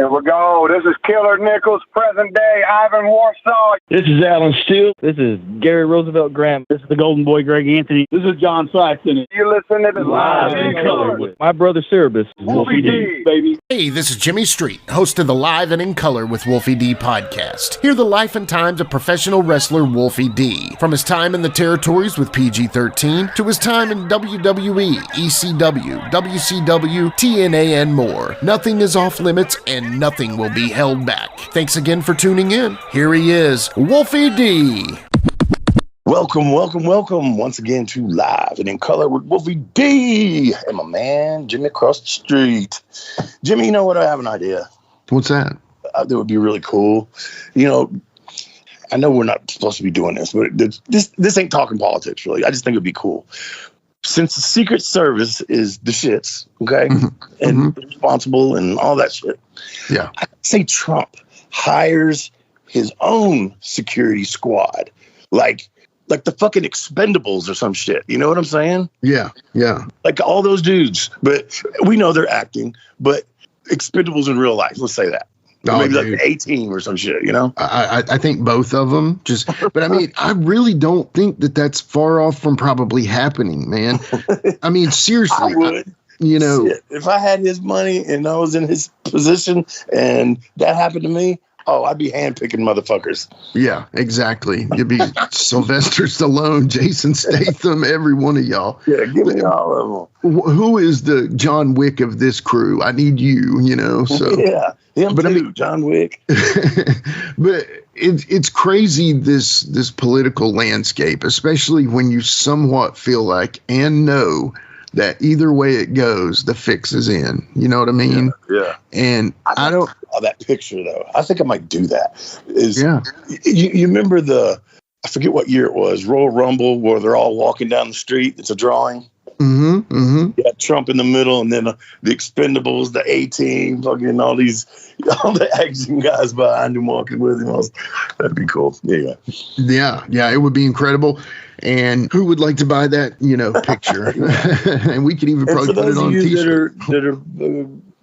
Here we go. This is Killer Nikels, present day Ivan Warsaw. This is Alan Steele. This is Gary Roosevelt Gram. This is the Golden Boy Greg Anthony. This is John Saxon. You listen to Live in Color with my brother Cerebus, Wolfie D, baby. Hey, this is Jimmy Street, host of the Live and in Color with Wolfie D podcast. Hear the life and times of professional wrestler Wolfie D. From his time in the territories with PG-13 to his time in WWE, ECW, WCW, TNA, and more. Nothing is off limits and nothing will be held back. Thanks again for tuning in. Here he is, Wolfie D. Welcome once again to Live and in Color with Wolfie D and my man Jimmy across the street. Jimmy, you know what? I have an idea. What's that? That would be really cool. You know, I know we're not supposed to be doing this, but this ain't talking politics, really. I just think it'd be cool. Since the Secret Service is the shits, okay, and responsible and all that shit. Yeah, I say Trump hires his own security squad, like the fucking Expendables or some shit. You know what I'm saying? Yeah. Like all those dudes, but we know they're acting, but Expendables in real life. Let's say that. Or maybe like the A-Team or some shit, you know? I think both of them. But I mean, I really don't think that that's far off from probably happening, man. I mean, seriously. I would. Shit. If I had his money and I was in his position and that happened to me, I'd be handpicking motherfuckers. Yeah, exactly. You'd be Sylvester Stallone, Jason Statham, every one of y'all. Yeah, give me all of them. Who is the John Wick of this crew? I need you, So yeah, him but too, I mean, John Wick. But it's crazy, this political landscape, especially when you somewhat feel like and know that either way it goes, the fix is in. You know what I mean? Yeah. And I don't. That picture though, I think I might do that. You remember I forget what year it was, Royal Rumble, where they're all walking down the street. It's a drawing. You got Trump in the middle, and then the Expendables, the A-Team, fucking all the action guys behind him walking with him. That'd be cool. Yeah, it would be incredible. And who would like to buy that, picture? And we could even probably put it on T-shirt. That are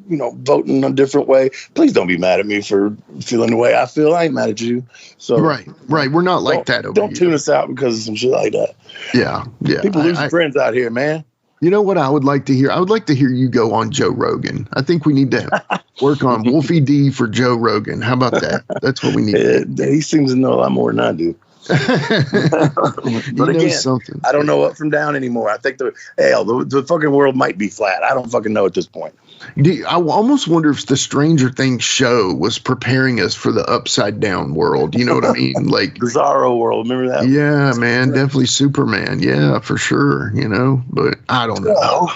voting a different way. Please don't be mad at me for feeling the way I feel. I ain't mad at you. So right. We're not like that over Don't here. tune us out because of some shit like that. Yeah. People losing friends out here, man. You know what I would like to hear? I would like to hear you go on Joe Rogan. I think we need to work on Wolfie D for Joe Rogan. How about that? That's what we need. He seems to know a lot more than I do. But again, something. I don't know up from down anymore. I think the fucking world might be flat. I don't fucking know at this point. I almost wonder if the Stranger Things show was preparing us for the upside down world. You know what I mean? Like Bizarro world. Remember that? Yeah, man. Definitely Superman. Yeah, for sure. But I don't know.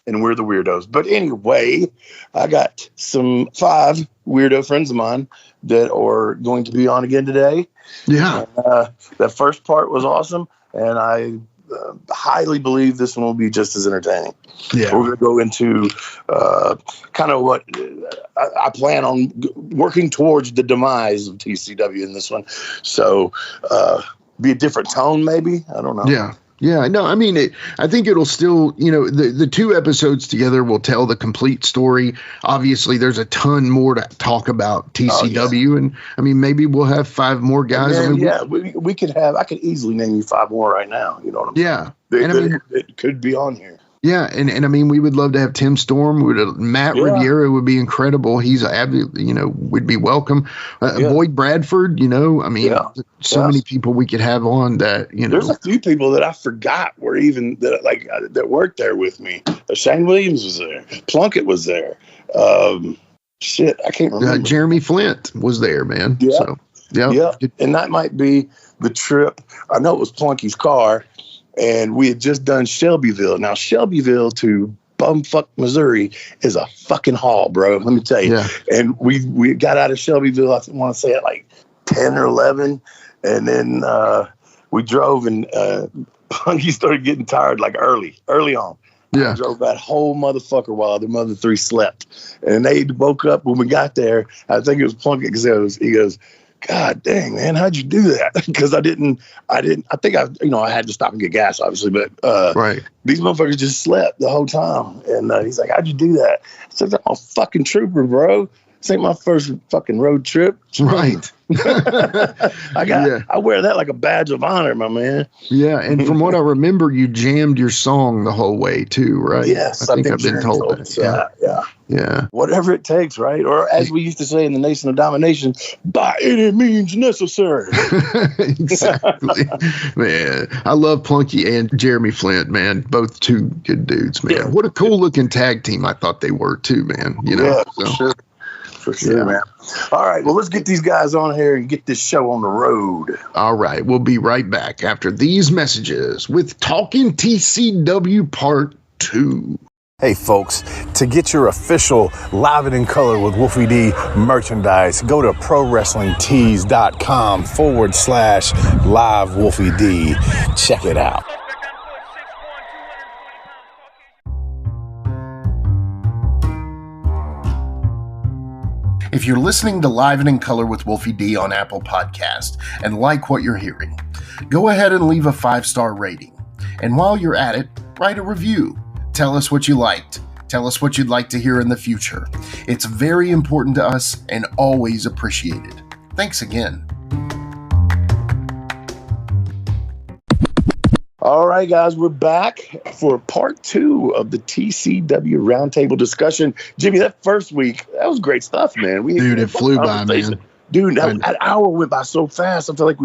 And we're the weirdos. But anyway, I got 5 weirdo friends of mine that are going to be on again today. Yeah. That first part was awesome, and I highly believe this one will be just as entertaining. Yeah. We're going to go into kind of what I plan on working towards the demise of TCW in this one. So be a different tone, maybe. I don't know. Yeah, no, I mean, I think it'll still, the 2 episodes together will tell the complete story. Obviously, there's a ton more to talk about TCW, and I mean, maybe we'll have 5 more guys. We could have. I could easily name you 5 more right now. You know what I'm saying? Yeah, it could be on here. Yeah, and I mean, we would love to have Tim Storm. Matt Riviera would be incredible. He's would be welcome. Boyd Bradford, I mean, so many people we could have on that, There's a few people that I forgot were even that worked there with me. Shane Williams was there. Plunkett was there. Shit, I can't remember. Jeremy Flint was there, man. Yeah. So, and that might be the trip. I know it was Plunky's car. And we had just done Shelbyville. Now, Shelbyville to bumfuck Missouri is a fucking haul, bro. Let me tell you. Yeah. And we got out of Shelbyville, I want to say at like 10 or 11. And then we drove, and Punky started getting tired like early on. Yeah. I drove that whole motherfucker while the mother 3 slept. And they woke up when we got there. I think it was Plunky because he goes, God dang, man, how'd you do that? Because I think I had to stop and get gas, obviously, but Right. these motherfuckers just slept the whole time. And he's like, how'd you do that? I said, I'm a fucking trooper, bro. This ain't my first fucking road trip. Right. I wear that like a badge of honor, my man. Yeah, and from what I remember, you jammed your song the whole way too, right? Yes, I think I've been told that. Yeah. Whatever it takes, right? Or as we used to say in the Nation of Domination, by any means necessary. Exactly. Man, I love Plunky and Jeremy Flint, man. Both two good dudes, man. Yeah. What a cool looking tag team I thought they were too, man. You know? Yeah, for sure, man. All right, well, let's get these guys on here and get this show on the road. All right, we'll be right back after these messages with Talking TCW Part 2. Hey folks, to get your official Live and in Color with Wolfie D merchandise, go to ProWrestlingTees.com/live Wolfie D. Check it out. If you're listening to Live and in Color with Wolfie D on Apple Podcast and like what you're hearing, go ahead and leave a 5-star rating. And while you're at it, write a review. Tell us what you liked. Tell us what you'd like to hear in the future. It's very important to us and always appreciated. Thanks again. All right, guys, we're back for part 2 of the TCW roundtable discussion. Jimmy, that first week, that was great stuff, man. Dude, it flew by, man. Dude, that hour went by so fast. I feel like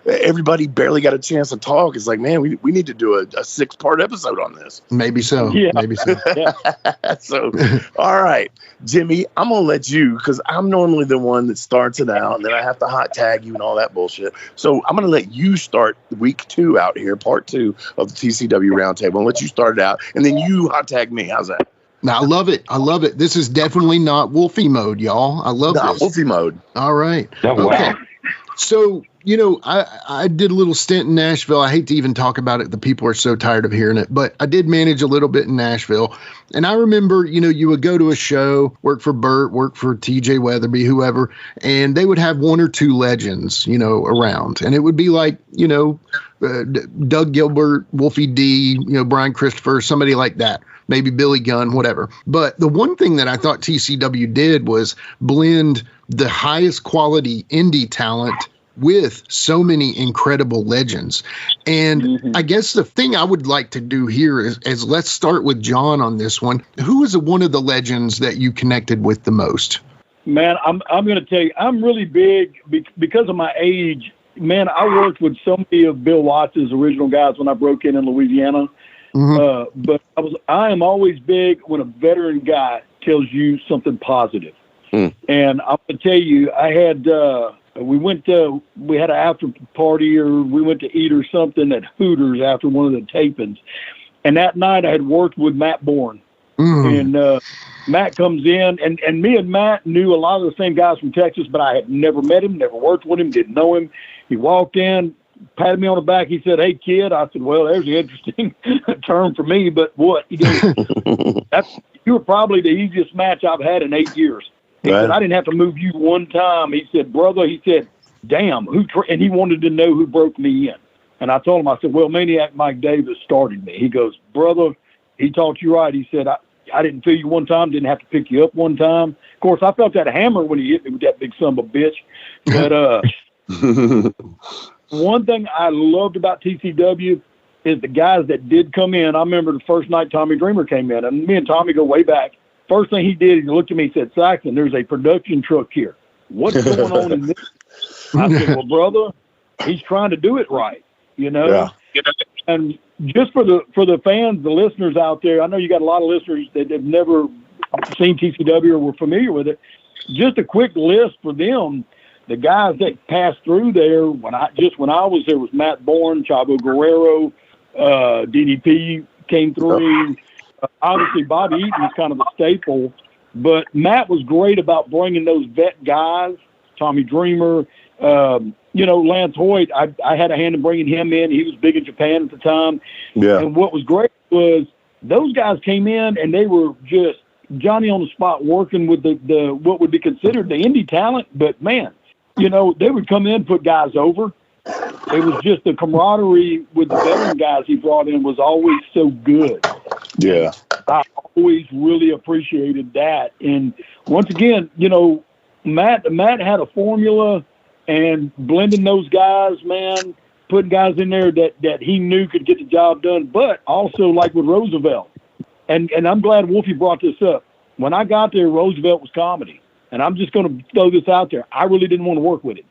everybody barely got a chance to talk. It's like, man, we need to do a 6-part episode on this. Maybe so. Yeah. Maybe so. So, all right, Jimmy, I'm going to let you, because I'm normally the one that starts it out, and then I have to hot tag you and all that bullshit. So I'm going to let you start week 2 out here, part 2 of the TCW roundtable, and let you start it out, and then you hot tag me. How's that? Now, I love it. This is definitely not Wolfie mode, y'all. I love this. Wolfie mode. All right. Oh, okay. wow. So, I did a little stint in Nashville. I hate to even talk about it. The people are so tired of hearing it, but I did manage a little bit in Nashville. And I remember, you would go to a show, work for Byrd, work for TJ Weatherby, whoever, and they would have 1 or 2 legends, around. And it would be like, Doug Gilbert, Wolfie D, Brian Christopher, somebody like that. Maybe Billy Gunn, whatever. But the one thing that I thought TCW did was blend the highest quality indie talent with so many incredible legends. And I guess the thing I would like to do here is let's start with John on this one. Who is one of the legends that you connected with the most? Man, I'm going to tell you, I'm really big because of my age. Man, I worked with so many of Bill Watts' original guys when I broke in Louisiana. Mm-hmm. But I am always big when a veteran guy tells you something positive. And I'm going to tell you, I had we had an after party, or we went to eat or something at Hooters after one of the tapings. And that night I had worked with Matt Bourne. And Matt comes in, and me and Matt knew a lot of the same guys from Texas, but I had never met him, never worked with him, didn't know him. He walked in, patted me on the back. He said, "Hey, kid." I said, "Well, there's an interesting term for me, but what?" He goes, "You were probably the easiest match I've had in 8 years." He said, "I didn't have to move you one time." He said, "Brother," he said, "damn, and he wanted to know who broke me in. And I told him, I said, "Well, Maniac Mike Davis started me." He goes, "Brother, he taught you right." He said, I didn't feel you one time, didn't have to pick you up one time. Of course, I felt that hammer when he hit me with that big son of a bitch. But one thing I loved about TCW is the guys that did come in. I remember the first night Tommy Dreamer came in, and me and Tommy go way back. First thing he did, he looked at me and said, "Saxon, there's a production truck here. What's going on in this?" I said, "Well, brother, he's trying to do it right, Yeah. And just for the fans, the listeners out there, I know you got a lot of listeners that have never seen TCW or were familiar with it. Just a quick list for them. The guys that passed through there when I was there was Matt Bourne, Chavo Guerrero, DDP came through. Obviously, Bobby Eaton was kind of the staple, but Matt was great about bringing those vet guys. Tommy Dreamer, Lance Hoyt. I had a hand in bringing him in. He was big in Japan at the time. Yeah. And what was great was those guys came in and they were just Johnny on the spot working with the what would be considered the indie talent. But man, you know, they would come in, put guys over. It was just the camaraderie with the veteran guys he brought in was always so good. Yeah. I always really appreciated that. And once again, you know, Matt had a formula, and blending those guys, man, putting guys in there that he knew could get the job done, but also like with Roosevelt. And I'm glad Wolfie brought this up. When I got there, Roosevelt was comedy. And I'm just going to throw this out there. I really didn't want to work with him.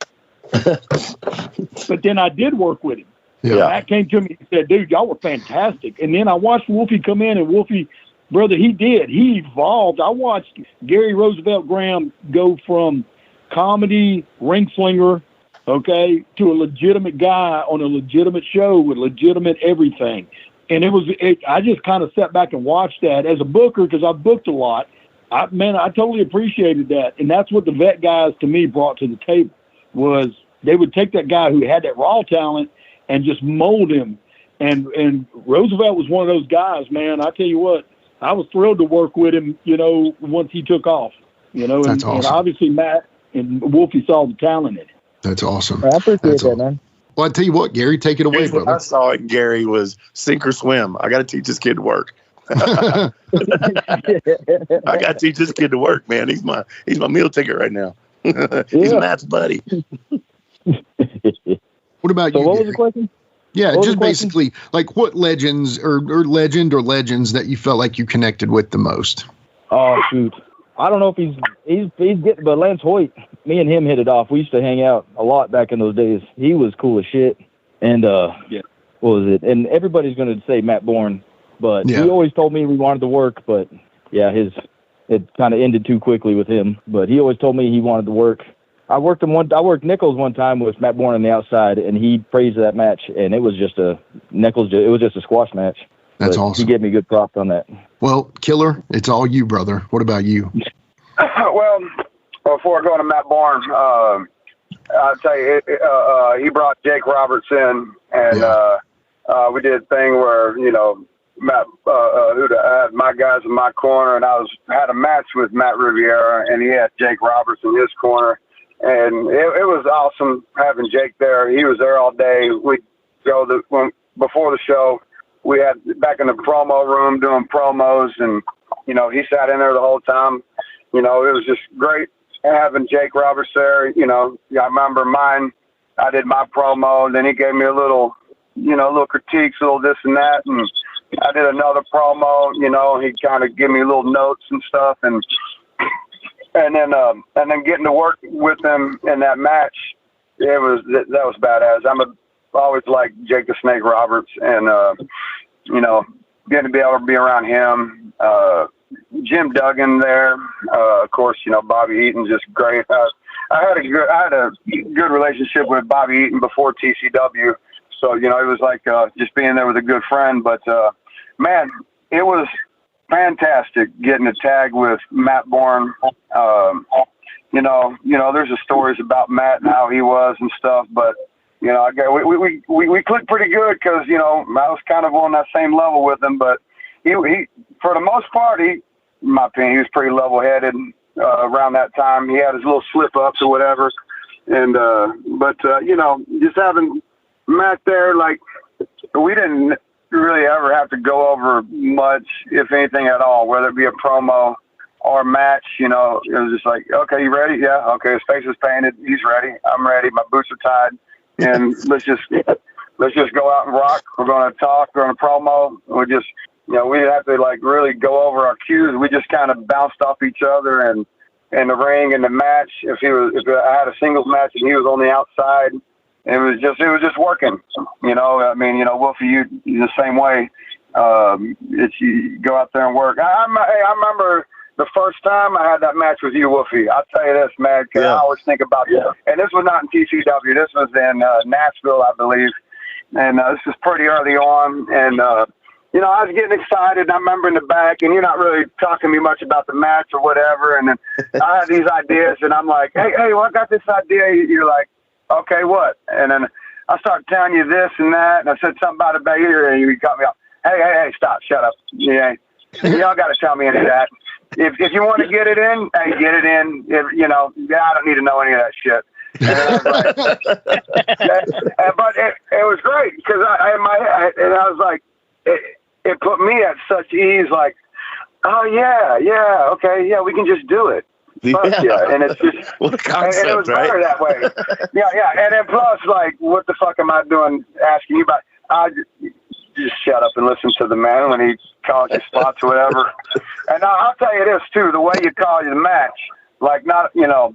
But then I did work with him. Yeah. Matt came to me and said, dude, y'all were fantastic. And then I watched Wolfie come in, and Wolfie, brother, he evolved. I watched Gary Roosevelt Gram go from comedy ring slinger, okay, to a legitimate guy on a legitimate show with legitimate everything. And I just kind of sat back and watched that as a booker, because I've booked a lot. I totally appreciated that. And that's what the vet guys to me brought to the table, was they would take that guy who had that raw talent and just mold him. And Roosevelt was one of those guys, man. I tell you what, I was thrilled to work with him, you know, once he took off, you know, That's awesome. And obviously Matt and Wolfie saw the talent in it. That's awesome. I appreciate that, man. Well, I tell you what, Gary, take it away, Here's what I brother. saw in Gary was sink or swim. I got to teach this kid to work. I got to teach this kid to work, man. He's my meal ticket right now. He's Matt's buddy. What about So you, what was Gary? the question? Yeah, What was just the question? basically, like, what legends or legends that you felt like you connected with the most? Oh shoot, I don't know if he's getting, but Lance Hoyt, me and him hit it off. We used to hang out a lot back in those days. He was cool as shit. And Yeah. what was it? And everybody's gonna say Matt Bourne, but Yeah. he always told me we wanted to work. But yeah, it kind of ended too quickly with him. But he always told me he wanted to work. I worked Nikels one time with Matt Bourne on the outside, and he praised that match, and it was just a squash match. That's But awesome. He gave me good props on that. Well, Killer, it's all you, brother. What about you? Well, before going to Matt Bourne, I'll tell you, he brought Jake Roberts in, and we did a thing where, you know, Matt, I had my guys in my corner, and I had a match with Matt Riviera, and he had Jake Roberts in his corner. And it was awesome having Jake there. He was there all day. We'd go before the show, we had back in the promo room doing promos, and, you know, he sat in there the whole time. You know, it was just great having Jake Roberts there. You know, I remember mine, I did my promo, and then he gave me a little critiques, a little this and that, and I did another promo, you know, he'd kind of give me little notes and stuff, and then getting to work with him in that match, that was badass. I always liked Jake the Snake Roberts, and you know, getting to be able to be around him, Jim Duggan there, of course, you know, Bobby Eaton, just great. I had a good relationship with Bobby Eaton before TCW, so, you know, it was like just being there with a good friend. But man, it was fantastic getting to tag with Matt Bourne. You know, there's the stories about Matt and how he was and stuff, but, you know, we clicked pretty good because, you know, I was kind of on that same level with him, but he for the most part, in my opinion, he was pretty level-headed around that time. He had his little slip-ups or whatever, and but you know, just having Matt there, like, we didn't really ever have to go over much, if anything at all, whether it be a promo or a match. You know, it was just like, okay, you ready? Yeah. Okay. His face is painted. He's ready. I'm ready. My boots are tied, and let's just go out and rock. We're going to talk. We're going to promo. We just, you know, we didn't have to like really go over our cues. We just kind of bounced off each other, and in the ring and the match. If I had a singles match and he was on the outside, it was just working. You know, I mean, you know, Wolfie, you the same way. You go out there and work. I remember the first time I had that match with you, Wolfie. I'll tell you this, man, because I always think about you. And this was not in TCW. This was in Nashville, I believe. And this was pretty early on. And, you know, I was getting excited. I remember in the back, and you're not really talking to me much about the match or whatever. And then I had these ideas, and I'm like, hey, well, I got this idea. You're like, okay, what? And then I started telling you this and that, and I said something about it back here, and you cut me off. Hey, stop, shut up. Yeah, y'all got to tell me any of that. If you want to get it in, hey, get it in. If, you know, I don't need to know any of that shit. And I was like, but it was great because I was like, it put me at such ease, like, oh yeah, okay, yeah, we can just do it. Yeah, and it's just what a concept, and it was right? better that way. Yeah, and then plus, like, what the fuck am I doing asking you about? I just shut up and listen to the man when he calls you spots or whatever. And I'll tell you this too: the way you call the match, like, not, you know,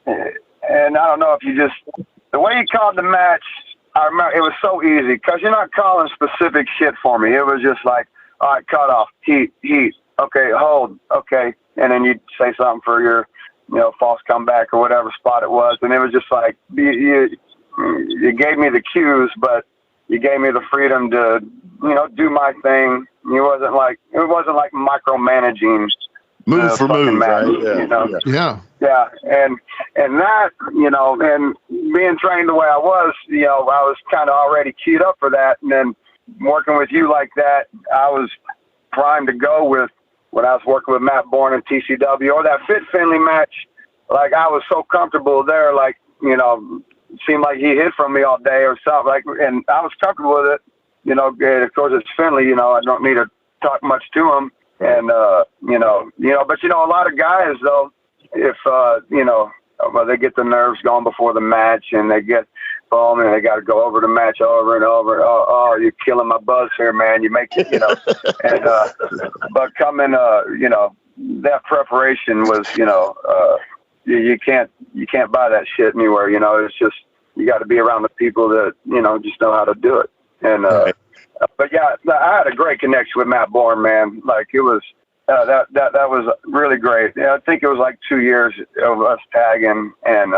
and I don't know if you just the way you called the match. I remember it was so easy because you're not calling specific shit for me. It was just like, all right, cut off, heat, okay, hold, okay. And then you'd say something for your, you know, false comeback or whatever spot it was. And it was just like, you gave me the cues, but you gave me the freedom to, you know, do my thing. It wasn't like micromanaging. Move for move, match, right? Yeah, you know? Yeah. And that, you know, and being trained the way I was, you know, I was kind of already queued up for that. And then working with you like that, I was primed to go with when I was working with Matt Bourne and TCW or that Fit Finley match. Like, I was so comfortable there, like, you know, it seemed like he hid from me all day or something. Like, and I was comfortable with it. You know, and of course it's Finley, you know, I don't need to talk much to him. And, you know, but, you know, a lot of guys, though, if, you know, well, they get the nerves going before the match and they get home and they got to go over the match over and over. Oh, you're killing my buzz here, man. You make it, you know, and, but coming, you know, that preparation was, you know, you can't buy that shit anywhere. You know, it's just, you got to be around the people that, you know, just know how to do it. And, but yeah, I had a great connection with Matt Bourne, man. Like, it was, that was really great. Yeah, I think it was like 2 years of us tagging and,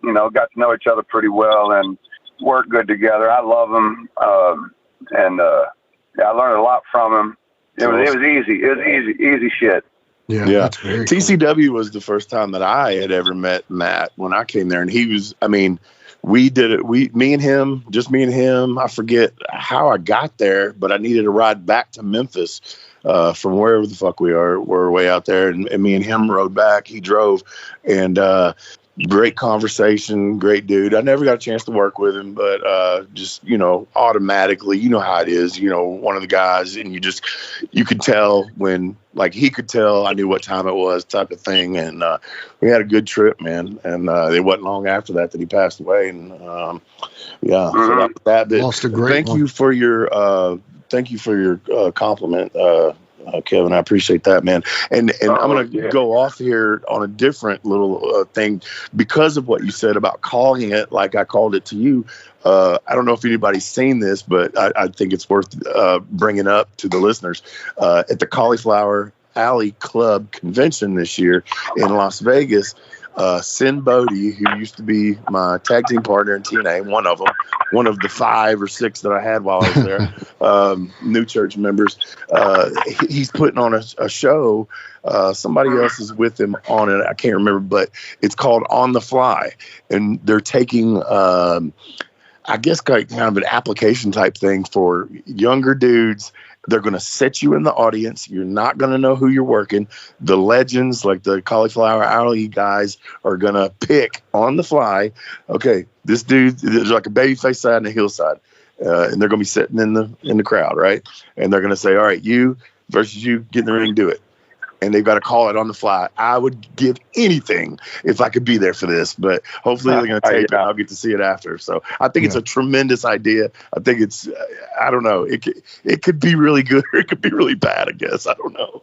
you know, got to know each other pretty well and worked good together. I love him. And I learned a lot from him. It was easy. It was easy shit. Yeah. TCW was the first time that I had ever met Matt when I came there. And he was, I mean, we did it. Me and him. I forget how I got there, but I needed a ride back to Memphis from wherever the fuck we are. We're way out there, and me and him rode back. He drove, and great conversation, great dude. I never got a chance to work with him, but just, you know, automatically, you know how it is. You know, one of the guys, and you could tell when, like, he could tell I knew what time it was, type of thing. And we had a good trip, man. And it wasn't long after that he passed away. And so that lost a great thank you for your compliment, Kevin. I appreciate that, man. And I'm going to go off here on a different little thing because of what you said about calling it like I called it to you. I don't know if anybody's seen this, but I think it's worth bringing up to the listeners. At the Cauliflower Alley Club convention this year in Las Vegas, Sin Bodie, who used to be my tag team partner in TNA, one of the 5 or 6 that I had while I was there, new church members, he's putting on a show. Somebody else is with him on it. I can't remember, but it's called On the Fly. And they're taking, I guess, kind of an application type thing for younger dudes. They're going to set you in the audience. You're not going to know who you're working. The legends, like the Cauliflower Alley guys, are going to pick on the fly. Okay, this dude, there's like a babyface side and a heel side. And they're going to be sitting in the crowd, right? And they're going to say, all right, you versus you, get in the ring, do it. And they've got to call it on the fly. I would give anything if I could be there for this, but hopefully they're going to tape it. I'll get to see it after. So I think it's a tremendous idea. I think it's, I don't know. It could be really good or it could be really bad, I guess. I don't know.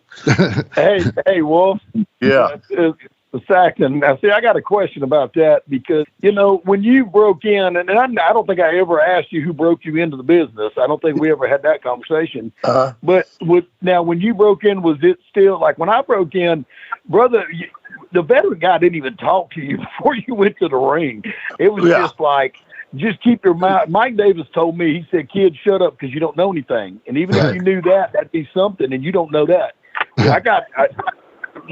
Hey, Wolf. Yeah. Saxon. Now, see, I got a question about that because, you know, when you broke in, and I don't think I ever asked you who broke you into the business. I don't think we ever had that conversation. But when you broke in, was it still like when I broke in, brother? The veteran guy didn't even talk to you before you went to the ring. It was just like, just keep your mouth. Mike Davis told me, he said, "Kid, shut up because you don't know anything." And even if you knew that, that'd be something, and you don't know that.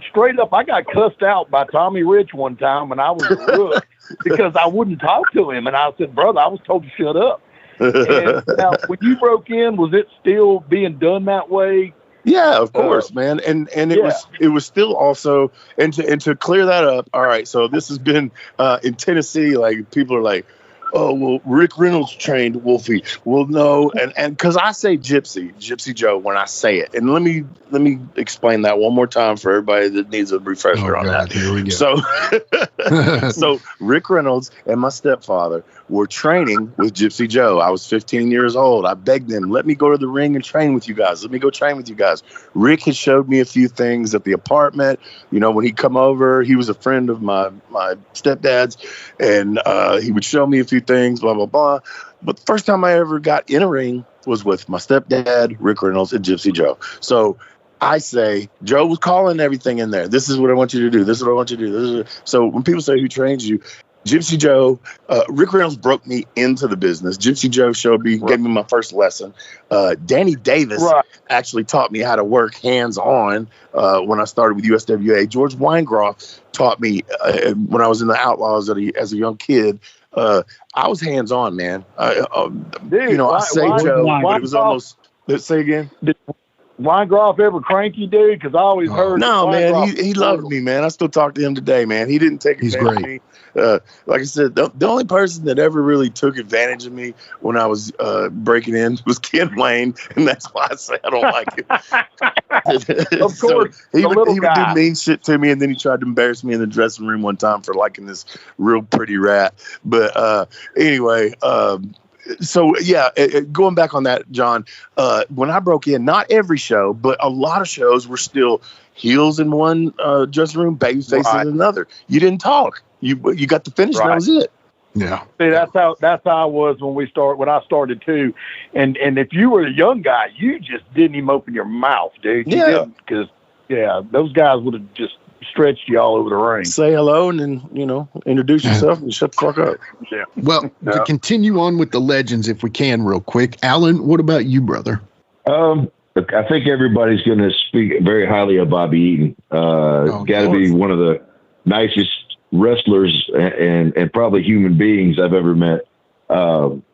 Straight up, I got cussed out by Tommy Rich one time when I was a rook because I wouldn't talk to him. And I said, brother, I was told to shut up. And now, when you broke in, was it still being done that way? Yeah, of course, man. And it was still also, and to clear that up. All right, so this has been in Tennessee. Like, people are like, oh, well, Rick Reynolds trained Wolfie. Well, no, and because I say Gypsy Joe when I say it, and let me explain that one more time for everybody that needs a refresher on that. Here we go. So Rick Reynolds and my stepfather were training with Gypsy Joe. I was 15 years old. I begged them, let me go to the ring and train with you guys. Let me go train with you guys. Rick had showed me a few things at the apartment. You know, when he'd come over, he was a friend of my stepdad's, and he would show me a few things, blah, blah, blah. But the first time I ever got in a ring was with my stepdad, Rick Reynolds, and Gypsy Joe. So I say, Joe was calling everything in there. This is what I want you to do. This is what I want you to do. So when people say, who trains you? Gypsy Joe, Rick Reynolds broke me into the business. Gypsy Joe showed me, gave me my first lesson. Danny Davis actually taught me how to work hands-on when I started with USWA. George Weingroff taught me when I was in the Outlaws as a young kid. I was hands-on, man. Dude, I say Joe, but it was almost. Let's say again. Did Weingroff ever crank you, dude? Because I always heard. No, man, he loved me, man. I still talk to him today, man. He didn't take advantage of me. Like I said, the only person that ever really took advantage of me when I was breaking in was Ken Wayne, and that's why I say I don't like him. Of course, so he would do mean shit to me, and then he tried to embarrass me in the dressing room one time for liking this real pretty rat. But anyway. So, yeah, going back on that, John, when I broke in, not every show, but a lot of shows were still heels in one dressing room, baby faces in another. You didn't talk. You got to finish, and that was it. Yeah. See, that's how I was when I started too. And if you were a young guy, you just didn't even open your mouth, dude. You didn't, because those guys would have just stretched you all over the ring. Say hello and then, introduce yourself and shut the fuck up. Yeah. Well, to continue on with the legends, if we can, real quick, Alan, what about you, brother? I think everybody's going to speak very highly of Bobby Eaton. Got to be one of the nicest wrestlers and probably human beings I've ever met.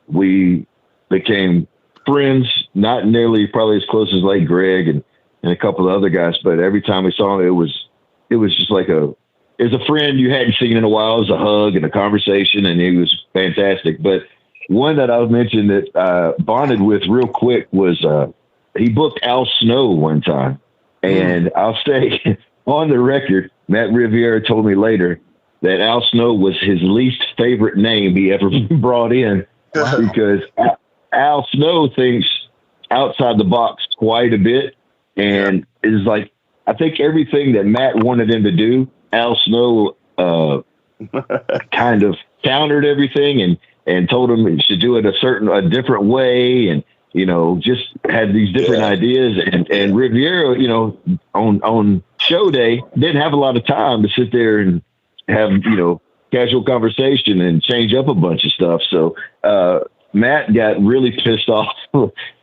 We became friends, not nearly probably as close as like Greg and a couple of other guys, but every time we saw him, it was just like a friend you hadn't seen in a while. It was a hug and a conversation, and he was fantastic. But one that I'll mention that bonded with real quick was he booked Al Snow one time. And I'll say on the record, Matt Riviera told me later that Al Snow was his least favorite name he ever brought in because Al Snow thinks outside the box quite a bit and is like, I think everything that Matt wanted him to do, Al Snow kind of countered everything and told him he should do it a different way, and just had these different ideas. And Riviera, on show day didn't have a lot of time to sit there and have casual conversation and change up a bunch of stuff. So Matt got really pissed off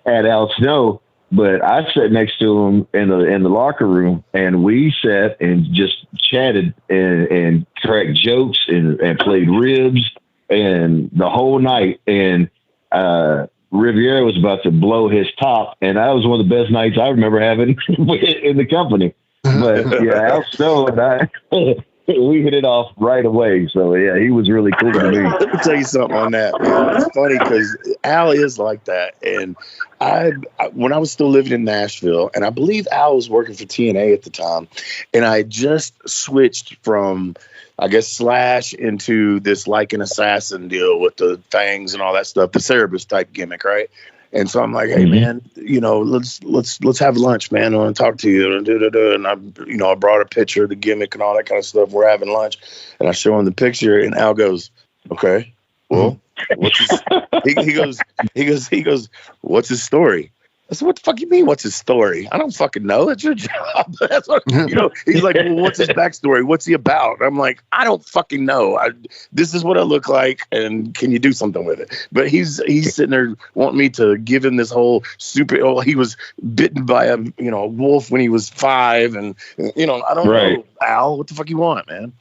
at Al Snow. But I sat next to him in the locker room, and we sat and just chatted and cracked jokes and played ribs and the whole night. And Riviera was about to blow his top, and that was one of the best nights I remember having in the company. But Al Snow and I, we hit it off right away. So he was really cool to me. Let me tell you something on that, man. It's funny because Al is like that, and when I was still living in Nashville, and I believe Al was working for TNA at the time, and I just switched from, I guess, Slash into this like an assassin deal with the fangs and all that stuff, the Cerebus type gimmick, right? And so I'm like, hey man, let's have lunch, man. I want to talk to you. And I brought a picture of the gimmick and all that kind of stuff. We're having lunch, and I show him the picture, and Al goes, okay, well, what's his, he goes, what's his story? I said, what the fuck you mean, what's his story? I don't fucking know. That's your job. That's what, he's like, well, what's his backstory? What's he about? I'm like, I don't fucking know. This is what I look like, and can you do something with it? But he's sitting there wanting me to give him this whole he was bitten by a wolf when he was 5, and I don't know, Al, what the fuck you want, man?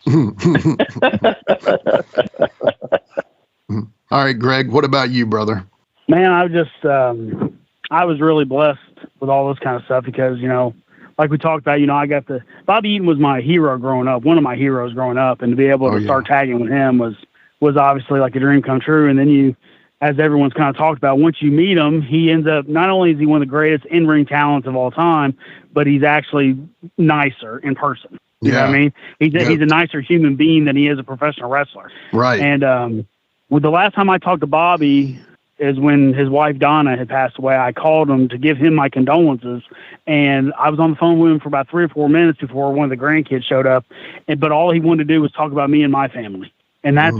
All right, Greg, what about you, brother? Man, I was really blessed with all this kind of stuff because, you know, like we talked about, you know, Bobby Eaton was my hero growing up, one of my heroes growing up, and to be able to start tagging with him was obviously like a dream come true. And then as everyone's kind of talked about, once you meet him, he ends up, not only is he one of the greatest in-ring talents of all time, but he's actually nicer in person. You know what I mean? He's a nicer human being than he is a professional wrestler. Right. And with the last time I talked to Bobby is when his wife Donna had passed away. I called him to give him my condolences, and I was on the phone with him for about 3 or 4 minutes before one of the grandkids showed up. But all he wanted to do was talk about me and my family, and that's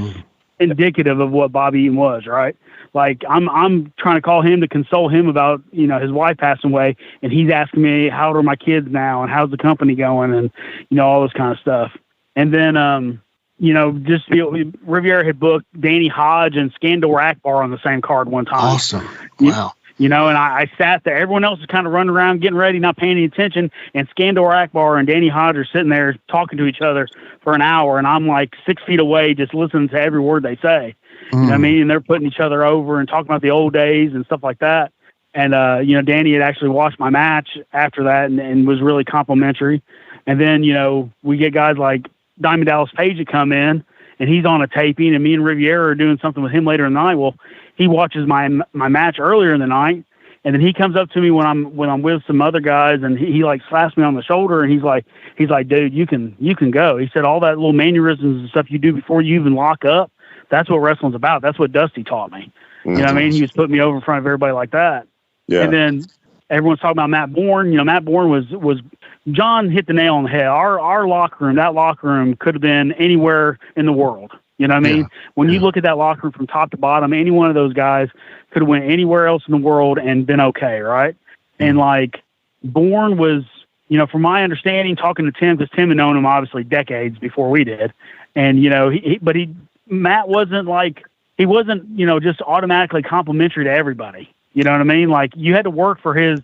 indicative of what Bobby Eaton was, right? Like I'm trying to call him to console him about, you know, his wife passing away, and he's asking me how old are my kids now and how's the company going, and you know, all this kind of stuff. And then you know, just Riviera had booked Danny Hodge and Skandor Akbar on the same card one time. Awesome. Wow. You know, and I sat there. Everyone else is kind of running around, getting ready, not paying any attention. And Skandor Akbar and Danny Hodge are sitting there talking to each other for an hour. And I'm like 6 feet away, just listening to every word they say. You know what I mean? And they're putting each other over and talking about the old days and stuff like that. And, you know, Danny had actually watched my match after that and was really complimentary. And then, you know, we get guys like Diamond Dallas Page to come in, and he's on a taping, and me and Riviera are doing something with him later in the night. Well, he watches my match earlier in the night, and then he comes up to me when I'm with some other guys, and he like slaps me on the shoulder, and he's like, dude, you can go. He said, all that little mannerisms and stuff you do before you even lock up, that's what wrestling's about. That's what Dusty taught me. You know what I mean? He was putting me over in front of everybody like that. Yeah. And then everyone's talking about Matt Bourne. You know, Matt Bourne was John hit the nail on the head. Our locker room, that locker room could have been anywhere in the world. You know what I mean? When you look at that locker room from top to bottom, any one of those guys could have went anywhere else in the world and been okay, right? And like Bourne was, you know, from my understanding, talking to Tim, because Tim had known him obviously decades before we did. And, you know, Matt wasn't like, he wasn't, you know, just automatically complimentary to everybody. You know what I mean? Like you had to work for his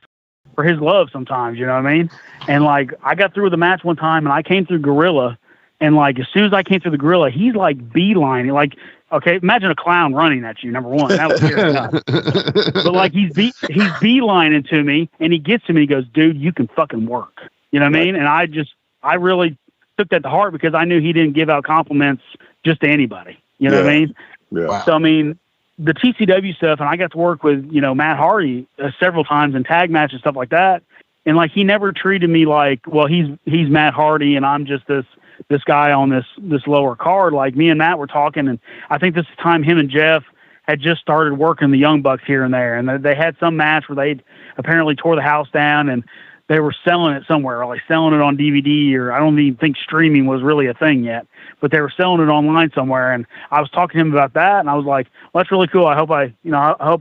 love sometimes, you know what I mean? And like, I got through with the match one time and I came through Gorilla, and like, as soon as I came through the Gorilla, he's like beelining, like, okay, imagine a clown running at you, number one. That was scary enough. But like, he's beelining to me, and he gets to me, he goes, dude, you can fucking work. You know what I mean? And I really took that to heart because I knew he didn't give out compliments just to anybody. You know what I mean? Yeah. So, I mean, the TCW stuff, and I got to work with, you know, Matt Hardy several times in tag matches and stuff like that. And like, he never treated me like, well, he's Matt Hardy and I'm just this guy on this lower card. Like, me and Matt were talking, and I think this time him and Jeff had just started working the Young Bucks here and there. And they had some match where they apparently tore the house down, and they were selling it somewhere, like selling it on DVD, or I don't even think streaming was really a thing yet, but they were selling it online somewhere. And I was talking to him about that, and I was like, well, that's really cool. I hope I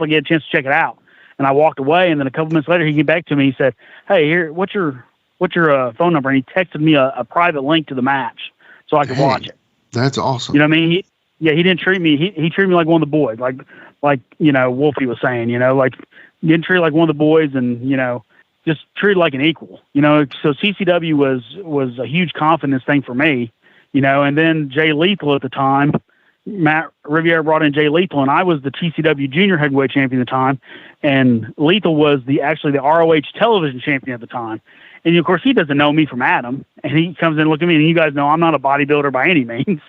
get a chance to check it out. And I walked away, and then a couple minutes later, he came back to me. He said, hey, here, what's your phone number? And he texted me a private link to the match so I could watch it. That's awesome. You know what I mean? He didn't treat me. He treated me like one of the boys, like, you know, Wolfie was saying, you know, like, he didn't treat me like one of the boys, and, you know, just treated like an equal, you know. So CCW was a huge confidence thing for me, you know. And then Jay Lethal at the time, Matt Riviera brought in Jay Lethal, and I was the TCW junior heavyweight champion at the time, and Lethal was actually the ROH television champion at the time. And of course, he doesn't know me from Adam, and he comes in and looks at me, and you guys know I'm not a bodybuilder by any means,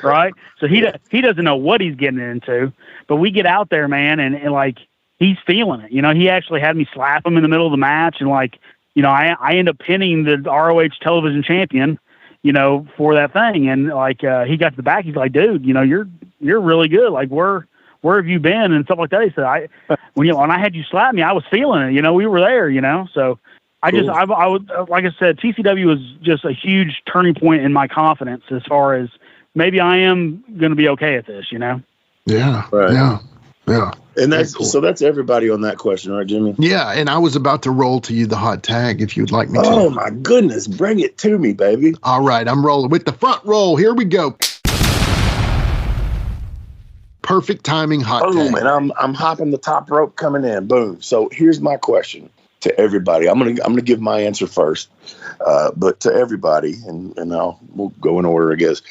right? So he doesn't know what he's getting into. But we get out there, man, and like, he's feeling it. You know, he actually had me slap him in the middle of the match, and like, you know, I end up pinning the ROH television champion, you know, for that thing. And like, he got to the back, he's like, dude, you know, you're really good. Like, where have you been? And stuff like that. He said, when I had you slap me, I was feeling it, you know, we were there, you know. So I would, like I said, TCW was just a huge turning point in my confidence as far as maybe I am going to be okay at this, you know? Yeah. Right. Yeah. Yeah. And that's cool. So that's everybody on that question, right, Jimmy? Yeah, and I was about to roll to you the hot tag if you'd like me to. Oh, my goodness. Bring it to me, baby. All right, I'm rolling with the front roll. Here we go. Perfect timing hot tag. Boom, and I'm hopping the top rope coming in. Boom. So here's my question to everybody. I'm gonna give my answer first, but to everybody, and we'll go in order, I guess.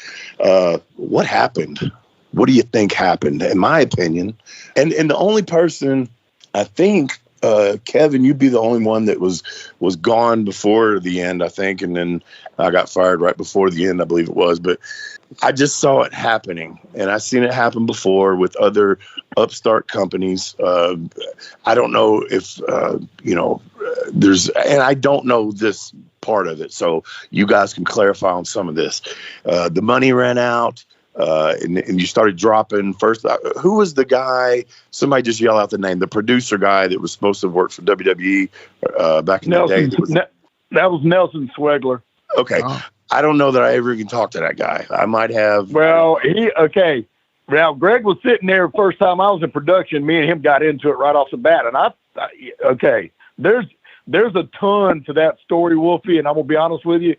What happened? What do you think happened? In my opinion, and the only person I think Kevin, you'd be the only one that was gone before the end, I think, and then I got fired right before the end, I believe it was. But I just saw it happening, and I've seen it happen before with other upstart companies. I don't know if there's, and I don't know this part of it, so you guys can clarify on some of this. The money ran out. And you started dropping first. Who was the guy? Somebody just yell out the name. The producer guy that was supposed to have worked for WWE back in the day. That was Nelson Swegler. Okay. Oh. I don't know that I ever even talked to that guy. I might have. Well, okay. Now, Greg was sitting there the first time I was in production. Me and him got into it right off the bat. And there's a ton to that story, Wolfie, and I'm going to be honest with you.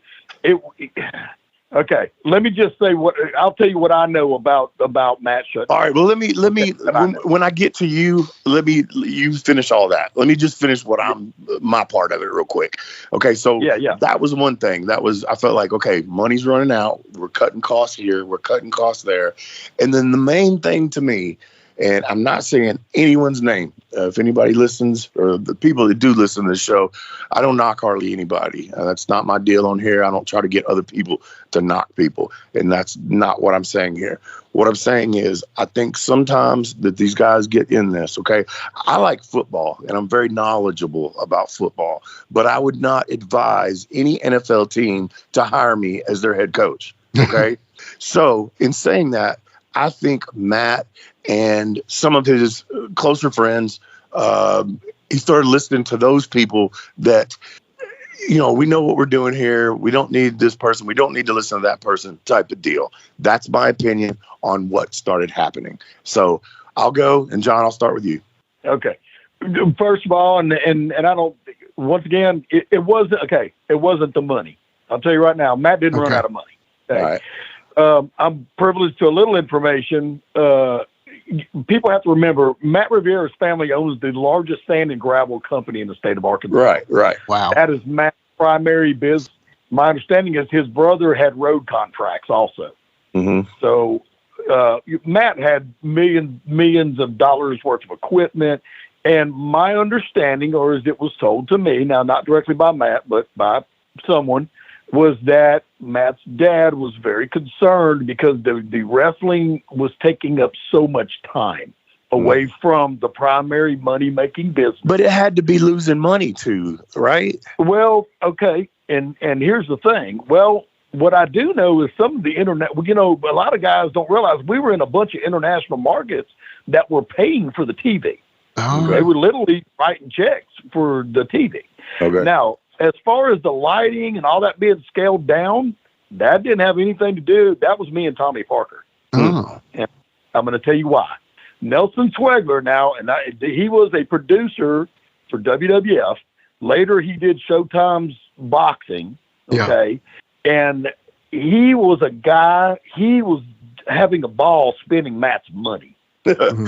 Okay, let me just say I'll tell you what I know about Matt Shut. All right, well, let me when I get to you, you finish all that. Let me just finish my part of it real quick. Okay, so yeah. That was one thing. I felt like, okay, money's running out. We're cutting costs here. We're cutting costs there. And then the main thing to me, and I'm not saying anyone's name. If anybody listens, or the people that do listen to this show, I don't knock hardly anybody. That's not my deal on here. I don't try to get other people to knock people. And that's not what I'm saying here. What I'm saying is I think sometimes that these guys get in this, okay? I like football, and I'm very knowledgeable about football. But I would not advise any NFL team to hire me as their head coach, okay? So in saying that, I think Matt and some of his closer friends, he started listening to those people that, we know what we're doing here. We don't need this person. We don't need to listen to that person type of deal. That's my opinion on what started happening. So I'll go, and John, I'll start with you. Okay. First of all, and I don't, once again, it wasn't, okay, it wasn't the money. I'll tell you right now, Matt didn't run out of money. Okay? All right. I'm privileged to a little information. People have to remember, Matt Riviera's family owns the largest sand and gravel company in the state of Arkansas. Right. Wow. That is Matt's primary business. My understanding is his brother had road contracts also. Mm-hmm. So Matt had millions of dollars worth of equipment. And my understanding, or as it was told to me, now not directly by Matt, but by someone, was that Matt's dad was very concerned because the wrestling was taking up so much time away from the primary money-making business. But it had to be losing money too, right? Well, okay, and here's the thing. Well, what I do know is some of the internet, a lot of guys don't realize we were in a bunch of international markets that were paying for the TV. Oh. They were literally writing checks for the TV. Okay. Now, as far as the lighting and all that being scaled down, that didn't have anything to do. That was me and Tommy Parker. Oh. And I'm going to tell you why. Nelson Swegler now, he was a producer for WWF. Later, he did Showtime's boxing. Okay. Yeah. And he was a guy, he was having a ball spending Matt's money. And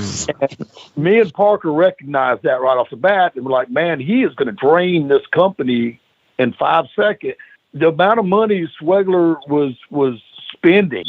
me and Parker recognized that right off the bat, and we're like, man, he is going to drain this company in 5 seconds. The amount of money Swegler was spending,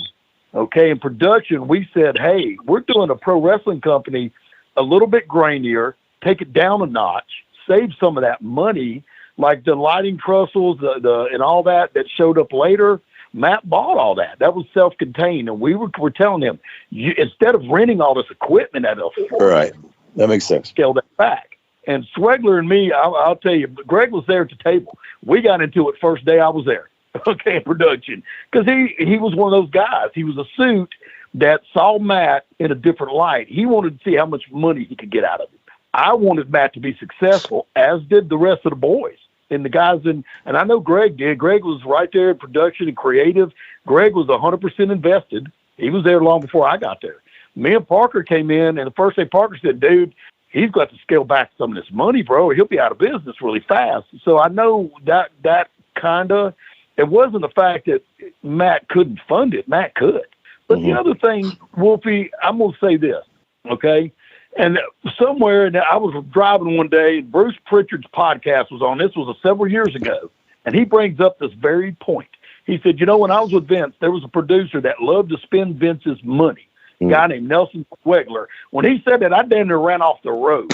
okay, in production, we said, hey, we're doing a pro wrestling company a little bit grainier, take it down a notch, save some of that money, like the lighting trussels, the and all that showed up later. Matt bought all that. That was self-contained, and we were telling him, instead of renting all this equipment at a right, that makes sense. Scale that back. And Swegler and me, I'll tell you, Greg was there at the table. We got into it first day I was there, okay, in production, because he was one of those guys. He was a suit that saw Matt in a different light. He wanted to see how much money he could get out of it. I wanted Matt to be successful, as did the rest of the boys. And the guys and I know Greg did. Greg was right there in production and creative. Greg was 100% invested. He was there long before I got there. Me and Parker came in, and the first day Parker said, dude, he's got to scale back some of this money, bro, or he'll be out of business really fast. So I know that kind of, it wasn't the fact that Matt couldn't fund it. Matt could. But the other thing, Wolfie, I'm going to say this, okay? And somewhere, I was driving one day, and Bruce Pritchard's podcast was on. This was several years ago. And he brings up this very point. He said, when I was with Vince, there was a producer that loved to spend Vince's money. a guy named Nelson Wegler. When he said that, I damn near ran off the road.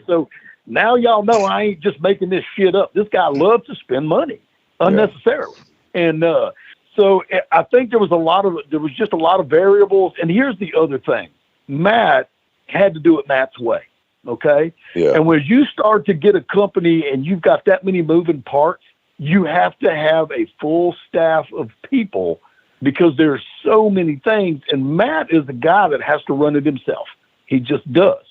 So now y'all know I ain't just making this shit up. This guy loves to spend money unnecessarily. And so I think there was just a lot of variables. And here's the other thing. Matt had to do it Matt's way. Okay. Yeah. And when you start to get a company and you've got that many moving parts, you have to have a full staff of people because there's so many things. And Matt is the guy that has to run it himself. He just does.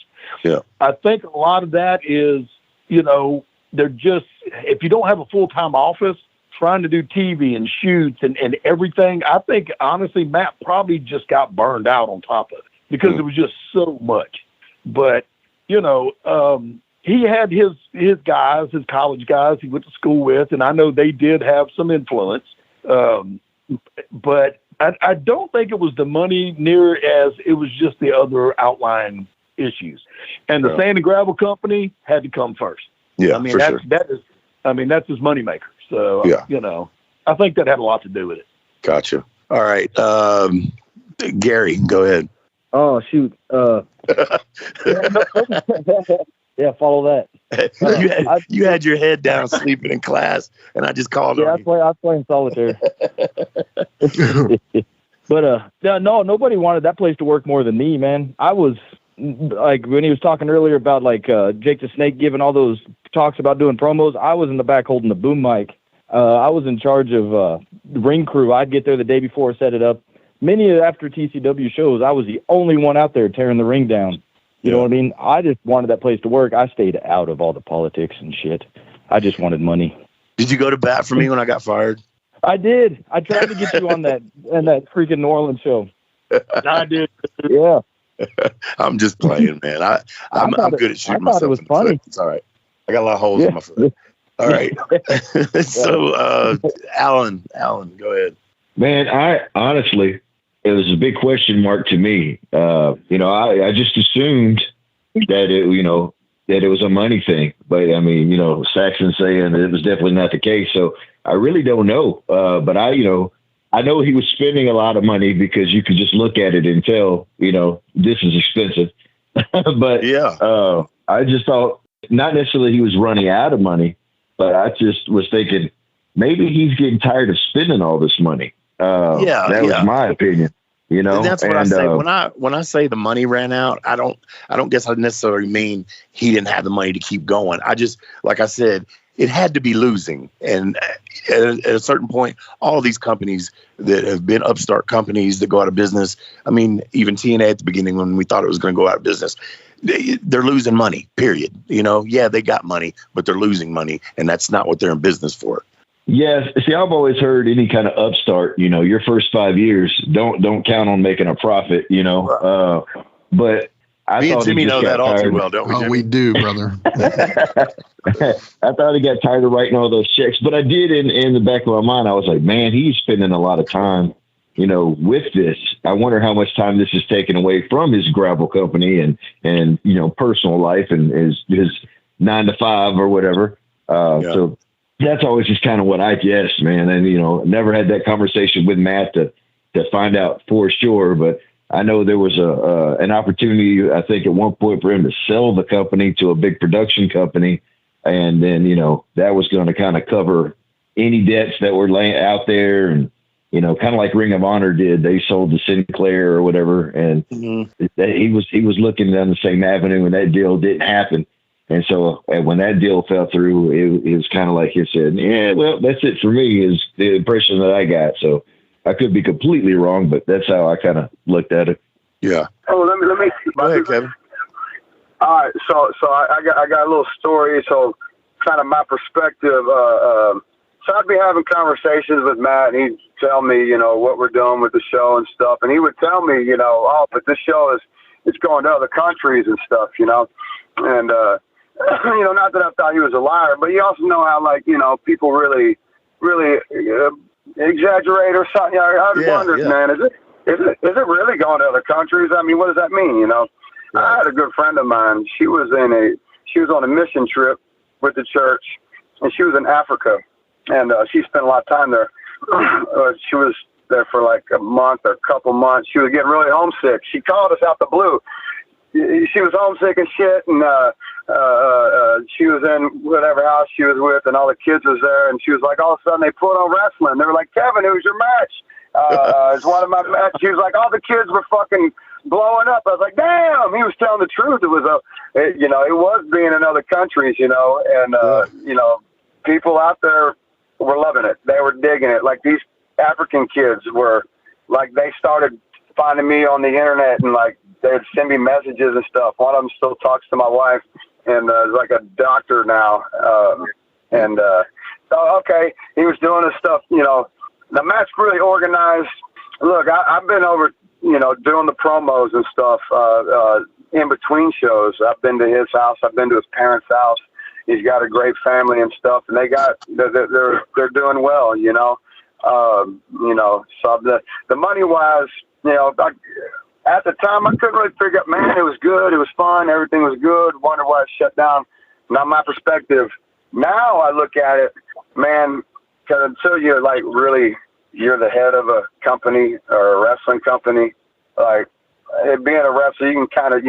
Yeah. I think a lot of that is, they're just, if you don't have a full-time office trying to do TV and shoots and everything, I think honestly, Matt probably just got burned out on top of it because it was just so much. But, he had his guys, his college guys he went to school with, and I know they did have some influence. But I don't think it was the money near as it was just the other outlying issues. And the sand and gravel company had to come first. Yeah, I mean, that's his moneymaker. So, I think that had a lot to do with it. Gotcha. All right. Gary, go ahead. Oh, shoot. Yeah, follow that. You had your head down sleeping in class, and I just called on you. I was playing solitaire. But no, nobody wanted that place to work more than me, man. I was like, when he was talking earlier about like Jake the Snake giving all those talks about doing promos, I was in the back holding the boom mic. I was in charge of the ring crew. I'd get there the day before, set it up. Many after TCW shows, I was the only one out there tearing the ring down. You know what I mean? I just wanted that place to work. I stayed out of all the politics and shit. I just wanted money. Did you go to bat for me when I got fired? I did. I tried to get you on that freaking New Orleans show. I did. Yeah. I'm just playing, man. I'm good at shooting myself. It was funny. It's all right. I got a lot of holes in my foot. All right. So, Alan, go ahead. Man, I honestly, it was a big question mark to me. I just assumed that it was a money thing, but I mean, Saxon saying it was definitely not the case. So I really don't know. But I know he was spending a lot of money because you could just look at it and tell, this is expensive. But I just thought not necessarily he was running out of money, but I just was thinking maybe he's getting tired of spending all this money. That was my opinion. And that's what I say. When I say the money ran out, I don't guess I necessarily mean he didn't have the money to keep going. I just, like I said, it had to be losing. And at a certain point, all these companies that have been upstart companies that go out of business, I mean, even TNA at the beginning when we thought it was going to go out of business, they're losing money, period. They got money, but they're losing money, and that's not what they're in business for. Yes. See, I've always heard any kind of upstart, your first 5 years, don't count on making a profit, but I me and thought Jimmy know that all too well, don't we? Oh, we do, brother. I thought he got tired of writing all those checks, but I did in the back of my mind. I was like, man, he's spending a lot of time, with this. I wonder how much time this is taken away from his gravel company and personal life and his 9 to 5 or whatever. So that's always just kind of what I guessed, man. And, never had that conversation with Matt to find out for sure. But I know there was an opportunity, I think at one point for him to sell the company to a big production company. And then, that was going to kind of cover any debts that were laying out there. And, kind of like Ring of Honor did, they sold to Sinclair or whatever. And he was looking down the same avenue and that deal didn't happen. And so when that deal fell through, it was kind of like he said, yeah, well, that's it for me is the impression that I got. So I could be completely wrong, but that's how I kind of looked at it. Yeah. Oh, let me. Go ahead, Kevin. All right. So I got a little story. So kind of my perspective. So I'd be having conversations with Matt and he'd tell me, what we're doing with the show and stuff. And he would tell me, but this show it's going to other countries and stuff, and, not that I thought he was a liar, but you also know how, people really, really exaggerate or something. I was wondering, man, is it really going to other countries? I mean, what does that mean? I had a good friend of mine. She was on a mission trip with the church, and she was in Africa, and she spent a lot of time there. She was there for like a month or a couple months. She was getting really homesick. She called us out the blue. She was homesick and shit, and she was in whatever house she was with, and all the kids was there, and she was like, all of a sudden they put on wrestling. They were like, Kevin, who's your match? It's one of my matches. She was like, all the kids were fucking blowing up. I was like, damn, he was telling the truth. It was it was being in other countries, and people out there were loving it. They were digging it. Like these African kids were like, they started finding me on the internet, and like they'd send me messages and stuff. One of them still talks to my wife, and is like a doctor now. Okay, he was doing this stuff. The match really organized. Look, I've been over, doing the promos and stuff in between shows. I've been to his house. I've been to his parents' house. He's got a great family and stuff, and they're doing well. So the money wise, at the time I couldn't really figure out. Man, it was good. It was fun. Everything was good. Wonder why it shut down. Not my perspective. Now I look at it, man. Because until you're like really, you're the head of a company or a wrestling company, like being a wrestler, you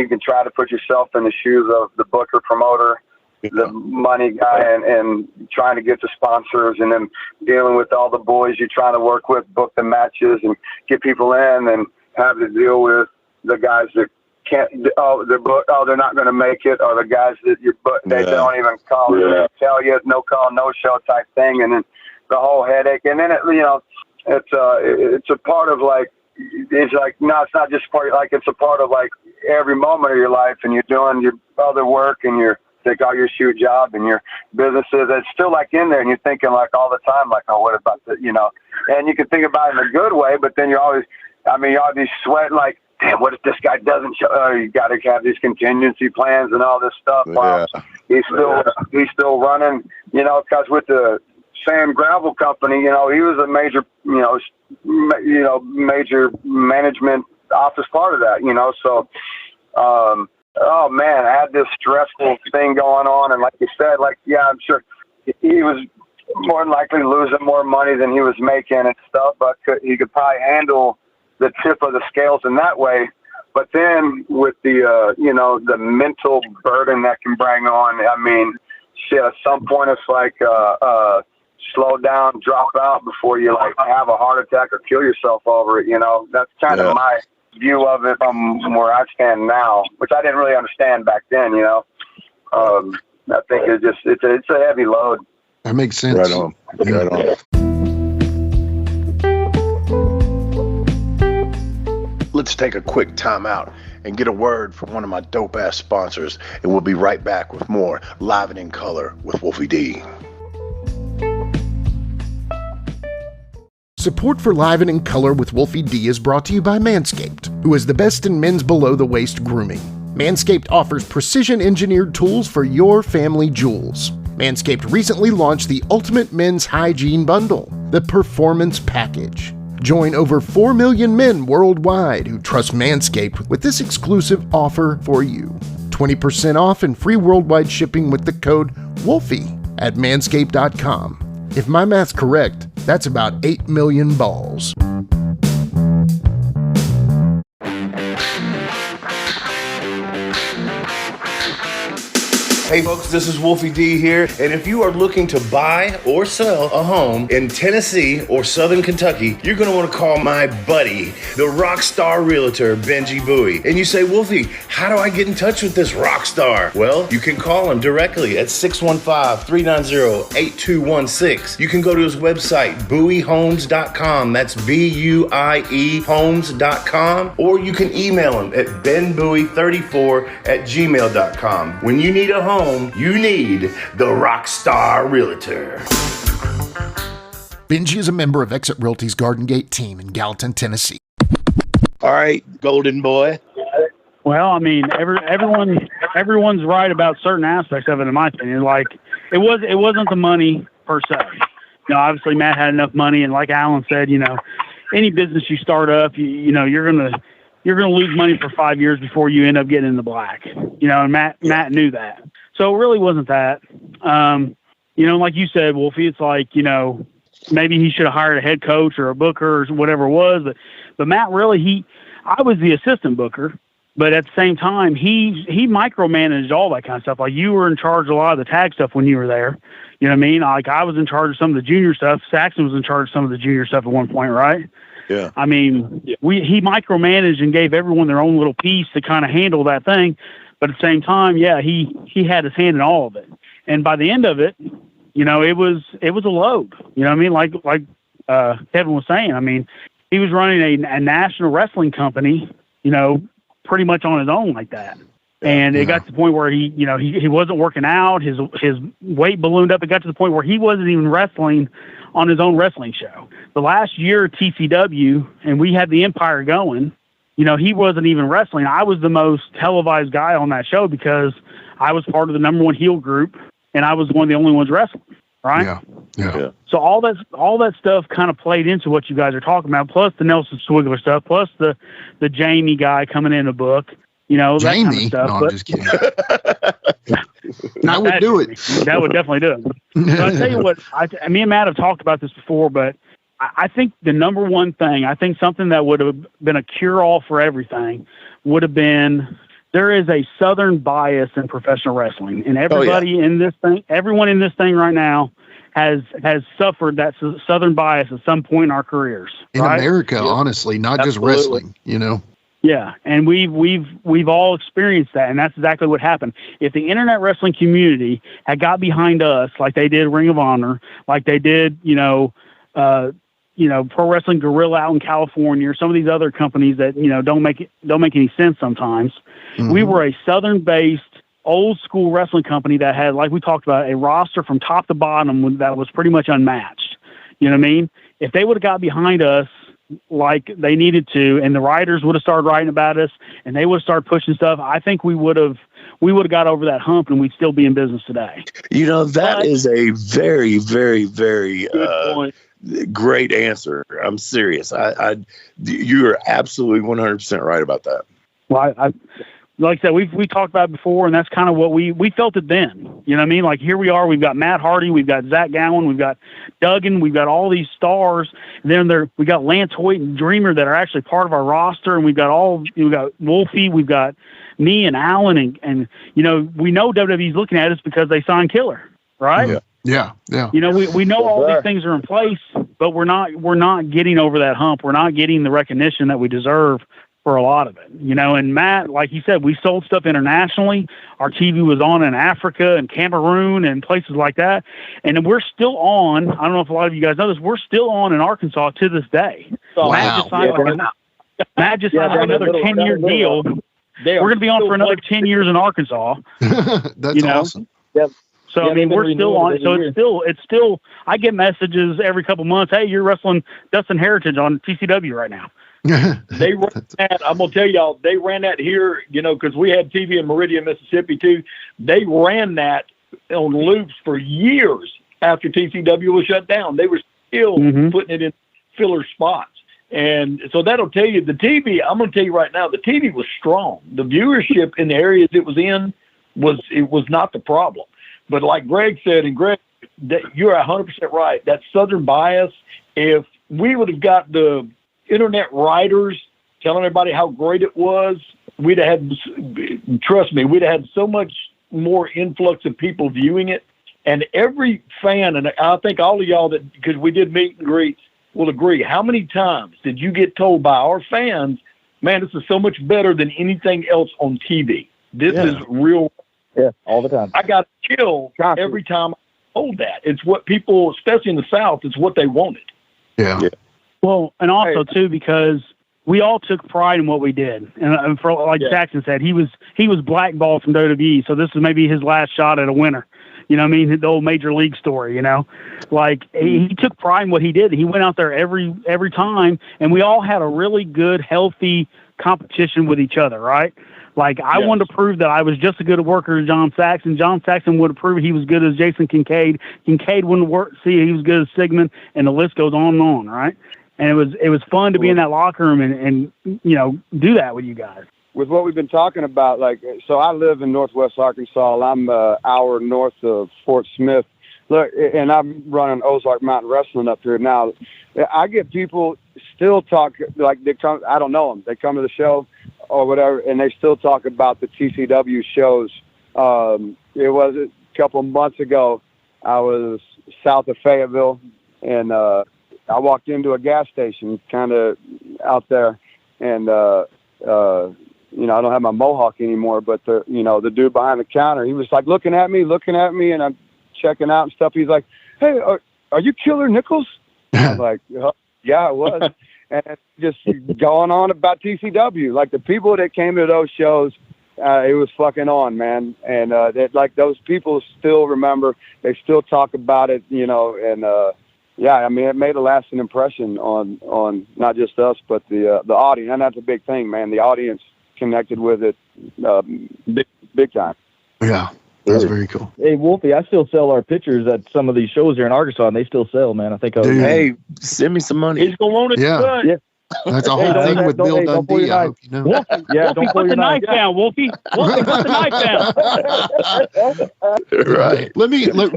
can try to put yourself in the shoes of the booker, promoter, the money guy, and trying to get the sponsors, and then dealing with all the boys you're trying to work with, book the matches and get people in, and have to deal with the guys that can't. They're not going to make it, or the guys that they don't even call. Tell you no call, no show type thing, and then the whole headache, and then it's a part of like, it's like, no, it's not just part, like it's a part of like every moment of your life, and you're doing your other work, and you're take out your shoe job and your businesses. It's still like in there, and you're thinking like all the time, like, oh, what about the, and you can think about it in a good way, but then you're always sweating like, damn, what if this guy doesn't show? You got to have these contingency plans and all this stuff. Wow. He's still running, because with the Sam Gravel Company, he was a major, major management office part of that, so, oh man, I had this stressful thing going on. And like you said, I'm sure he was more than likely losing more money than he was making and stuff, but he could probably handle the tip of the scales in that way. But then with the, the mental burden that can bring on, I mean, shit, at some point it's like, slow down, drop out before you like have a heart attack or kill yourself over it. That's kind of my view of it from where I stand now, which I didn't really understand back then. I think it's a heavy load. That makes sense. Right on. Let's take a quick time out and get a word from one of my dope ass sponsors, and we'll be right back with more Live and in Color with Wolfie D. Support for Live and in Color with Wolfie D is brought to you by Manscaped, who is the best in men's below-the-waist grooming. Manscaped offers precision-engineered tools for your family jewels. Manscaped recently launched the Ultimate Men's Hygiene Bundle, the Performance Package. Join over 4 million men worldwide who trust Manscaped with this exclusive offer for you. 20% off and free worldwide shipping with the code WOLFIE at manscaped.com. If my math's correct, that's about 8 million balls. Hey folks, this is Wolfie D here, and if you are looking to buy or sell a home in Tennessee or Southern Kentucky, you're going to want to call my buddy, the rock star realtor, Benji Bowie. And you say, Wolfie, how do I get in touch with this rock star? Well, you can call him directly at 615-390-8216. You can go to his website, bowiehomes.com. That's B-U-I-E homes.com. Or you can email him at benbowie34@gmail.com. When you need a home, you need the Rockstar Realtor. Benji is a member of Exit Realty's Garden Gate team in Gallatin, Tennessee. All right, Golden Boy. Well, I mean, everyone's right about certain aspects of it, in my opinion. Like, it wasn't the money per se. Obviously Matt had enough money, and like Alan said, any business you start up, you're gonna lose money for 5 years before you end up getting in the black. And Matt knew that. So it really wasn't that. Like you said, Wolfie, it's like, maybe he should have hired a head coach or a booker or whatever it was. But Matt really, I was the assistant booker, but at the same time, he micromanaged all that kind of stuff. Like, you were in charge of a lot of the tag stuff when you were there. You know what I mean? Like, I was in charge of some of the junior stuff. Saxon was in charge of some of the junior stuff at one point, right? Yeah. I mean, he micromanaged and gave everyone their own little piece to kind of handle that thing. But at the same time, yeah, he had his hand in all of it. And by the end of it, you know, it was a load. You know what I mean? Like Kevin was saying, I mean, he was running a national wrestling company, you know, pretty much on his own like that. And it got to the point where he wasn't working out. His weight ballooned up. It got to the point where he wasn't even wrestling on his own wrestling show. The last year at TCW, and we had the Empire going, you know, he wasn't even wrestling. I was the most televised guy on that show because I was part of the number one heel group, and I was one of the only ones wrestling, right? Yeah. So all that stuff kind of played into what you guys are talking about, plus the Nelson Swigler stuff, plus the Jamie guy coming in a book, you know, that kind of stuff. No, I'm just kidding. That would do it. That would definitely do it. But I tell you what, me and Matt have talked about this before, but I think the number one thing, I think something that would have been a cure-all for everything would have been, there is a Southern bias in professional wrestling, and everybody in this thing, everyone in this thing right now has suffered that Southern bias at some point in our careers. In America, honestly, not just wrestling, you know? Yeah, and we've all experienced that, and that's exactly what happened. If the internet wrestling community had got behind us like they did Ring of Honor, like they did, Pro Wrestling Guerrilla out in California, or some of these other companies that don't make any sense sometimes. Mm-hmm. We were a Southern-based, old-school wrestling company that had, like we talked about, a roster from top to bottom that was pretty much unmatched. You know what I mean? If they would have got behind us like they needed to, and the writers would have started writing about us, and they would have started pushing stuff, I think we would have got over that hump, and we'd still be in business today. You know, that is a very, very, very great answer. I'm serious. You are absolutely 100% right about that. Well, I like I said, we talked about it before, and that's kind of what we felt it then. You know what I mean? Like, here we are. We've got Matt Hardy, we've got Zach Gowen, we've got Duggan, we've got all these stars. And then we got Lance Hoyt and Dreamer that are actually part of our roster, and we've got Wolfie, we've got me and Alan, and we know WWE's looking at us because they signed Killer, right? Yeah. You know, we know all these things are in place, but we're not getting over that hump. We're not getting the recognition that we deserve for a lot of it, and Matt, like you said, we sold stuff internationally. Our TV was on in Africa and Cameroon and places like that. And we're still on. I don't know if a lot of you guys know this. We're still on in Arkansas to this day. Wow. Matt just signed another 10-year deal. We're going to be on for another 10 years in Arkansas. That's awesome. Yep. So, I mean, we're still on. So it's still, I get messages every couple months. Hey, you're wrestling Dustin Heritage on TCW right now. They ran that. I'm gonna tell y'all, they ran that here, because we had TV in Meridian, Mississippi too. They ran that on loops for years after TCW was shut down. They were still putting it in filler spots, and so that'll tell you the TV. I'm gonna tell you right now, the TV was strong. The viewership in the areas it was in was not the problem. But like Greg said, and Greg, you're 100% right. That Southern bias. If we would have got the internet writers telling everybody how great it was, we'd have had so much more influx of people viewing it. And every fan, and I think all of y'all that, because we did meet and greets, will agree, how many times did you get told by our fans, man, this is so much better than anything else on TV. This is real. Yeah, all the time. I got a chill every time I told that. It's what people, especially in the South, it's what they wanted. Yeah. Well, and also too, because we all took pride in what we did, and for like Saxon said, he was blackballed from WWE, so this is maybe his last shot at a winner. You know what I mean? The old major league story. Like he took pride in what he did. He went out there every time, and we all had a really good, healthy competition with each other, right? Like, I wanted to prove that I was just as good a worker as John Saxon. John Saxon would have proved he was good as Jason Kincaid. Kincaid wouldn't see he was good as Sigmund, and the list goes on, right? And it was fun to be in that locker room and do that with you guys. With what we've been talking about, so I live in Northwest Arkansas. I'm an hour north of Fort Smith. look, and I'm running Ozark Mountain Wrestling up here now. I get people still talk, like they come, I don't know them. They come to the show or whatever, and they still talk about the TCW shows. It was a couple months ago. I was south of Fayetteville, and I walked into a gas station kind of out there, and you know, I don't have my mohawk anymore, but the dude behind the counter, he was like looking at me, and I'm checking out and stuff. He's like, "Hey, are you Killer Nikels?" I was like, "Yeah, I was." And just going on about TCW, like the people that came to those shows, it was fucking on, man. And like those people still remember, they still talk about it, you know, and yeah, I mean, it made a lasting impression on not just us, but the audience. And that's a big thing, man. The audience connected with it big time. Yeah, that's very cool. Hey, Wolfie, I still sell our pictures at some of these shows here in Arkansas, and they still sell, man. I think hey, send me some money. He's going to want it. Yeah. Yeah. That's a whole thing with Bill Dundee. I hope you know. Wolfie, Yeah, Wolfie, put the knife down, Wolfie. Wolfie, put the knife down. Right. Let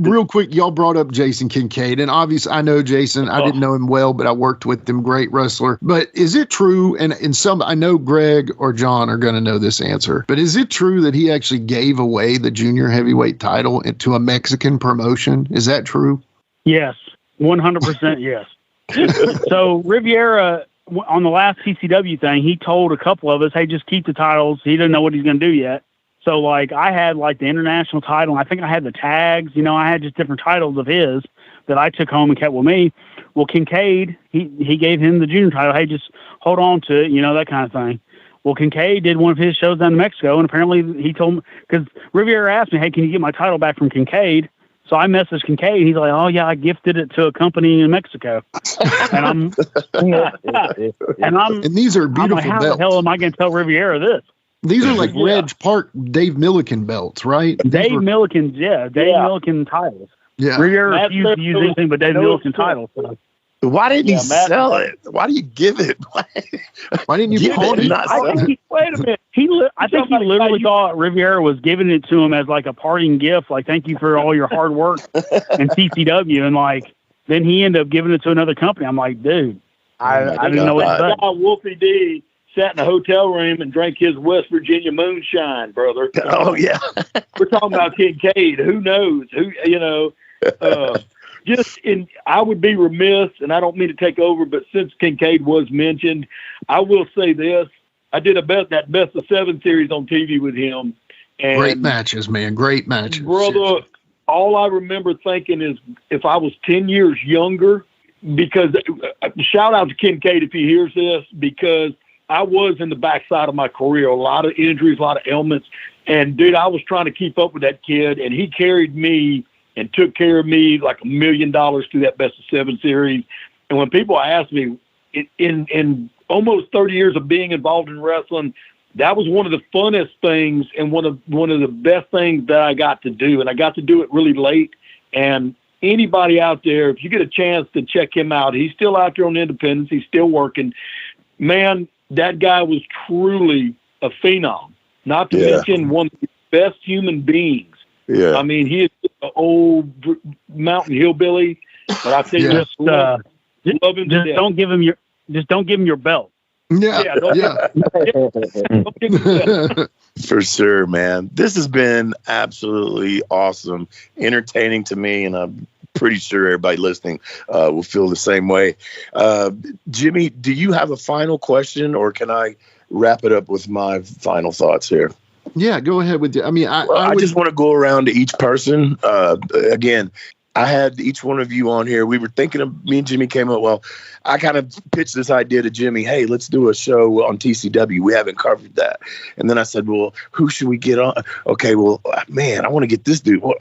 real quick. Y'all brought up Jason Kincaid, and obviously I know Jason. I didn't know him well, but I worked with him. Great wrestler. But is it true? And in some, I know Greg or John are going to know this answer. But is it true that he actually gave away the junior heavyweight title to a Mexican promotion? Is that true? Yes, 100% yes. So Riviera, on the last TCW thing, he told a couple of us, "Hey, just keep the titles." He didn't know what he's going to do yet. So, like, I had, like, the international title. I think I had the tags. You know, I had just different titles of his that I took home and kept with me. Well, Kincaid, he gave him the junior title. Hey, just hold on to it, you know, that kind of thing. Well, Kincaid did one of his shows down in Mexico, and apparently he told me, because Riviera asked me, "Hey, can you get my title back from Kincaid?" So I messaged Kincaid, and he's like, "Oh yeah, I gifted it to a company in Mexico." And and these are beautiful like, how belts. the hell am I going to tell Riviera this? These are like Reg Park, Dave Milliken belts, right? Milliken's, Milliken titles. Yeah. Riviera refused to use anything but Dave Milliken titles. So. Why didn't he sell it? Why do you give it? Why didn't you pawn it? Wait a minute. I think he literally thought Riviera was giving it to him as like a parting gift, like, thank you for all your hard work in TCW. And like, then he ended up giving it to another company. I'm like, dude, I didn't know what to say. Wolfie D sat in a hotel room and drank his West Virginia moonshine, brother. Oh, yeah. We're talking about Kincaid. Who knows? I would be remiss, and I don't mean to take over, but since Kincaid was mentioned, I will say this. I did that best of 7 series on TV with him. And great matches, man. Great matches. Brother, all I remember thinking is if I was 10 years younger, because shout out to Kincaid if he hears this, because I was in the backside of my career, a lot of injuries, a lot of ailments. And, dude, I was trying to keep up with that kid, and he carried me and took care of me like $1 million through that best of 7 series. And when people ask me, in almost 30 years of being involved in wrestling, that was one of the funnest things and one of the best things that I got to do. And I got to do it really late. And anybody out there, if you get a chance to check him out, he's still out there on Independence. He's still working. Man, that guy was truly a phenom, not to mention one of the best human beings. Yeah. I mean, he is an old mountain hillbilly, but I think just don't give him your belt. Yeah. For sure, man. This has been absolutely awesome, entertaining to me, and I'm pretty sure everybody listening will feel the same way. Jimmy, do you have a final question, or can I wrap it up with my final thoughts here? Yeah, go ahead with you. I mean, I just want to go around to each person. Again, I had each one of you on here. We were thinking of, me and Jimmy came up, well, I kind of pitched this idea to Jimmy, hey, let's do a show on TCW. We haven't covered that. And then I said, well, who should we get on? Okay, well, man, I want to get this dude. Well,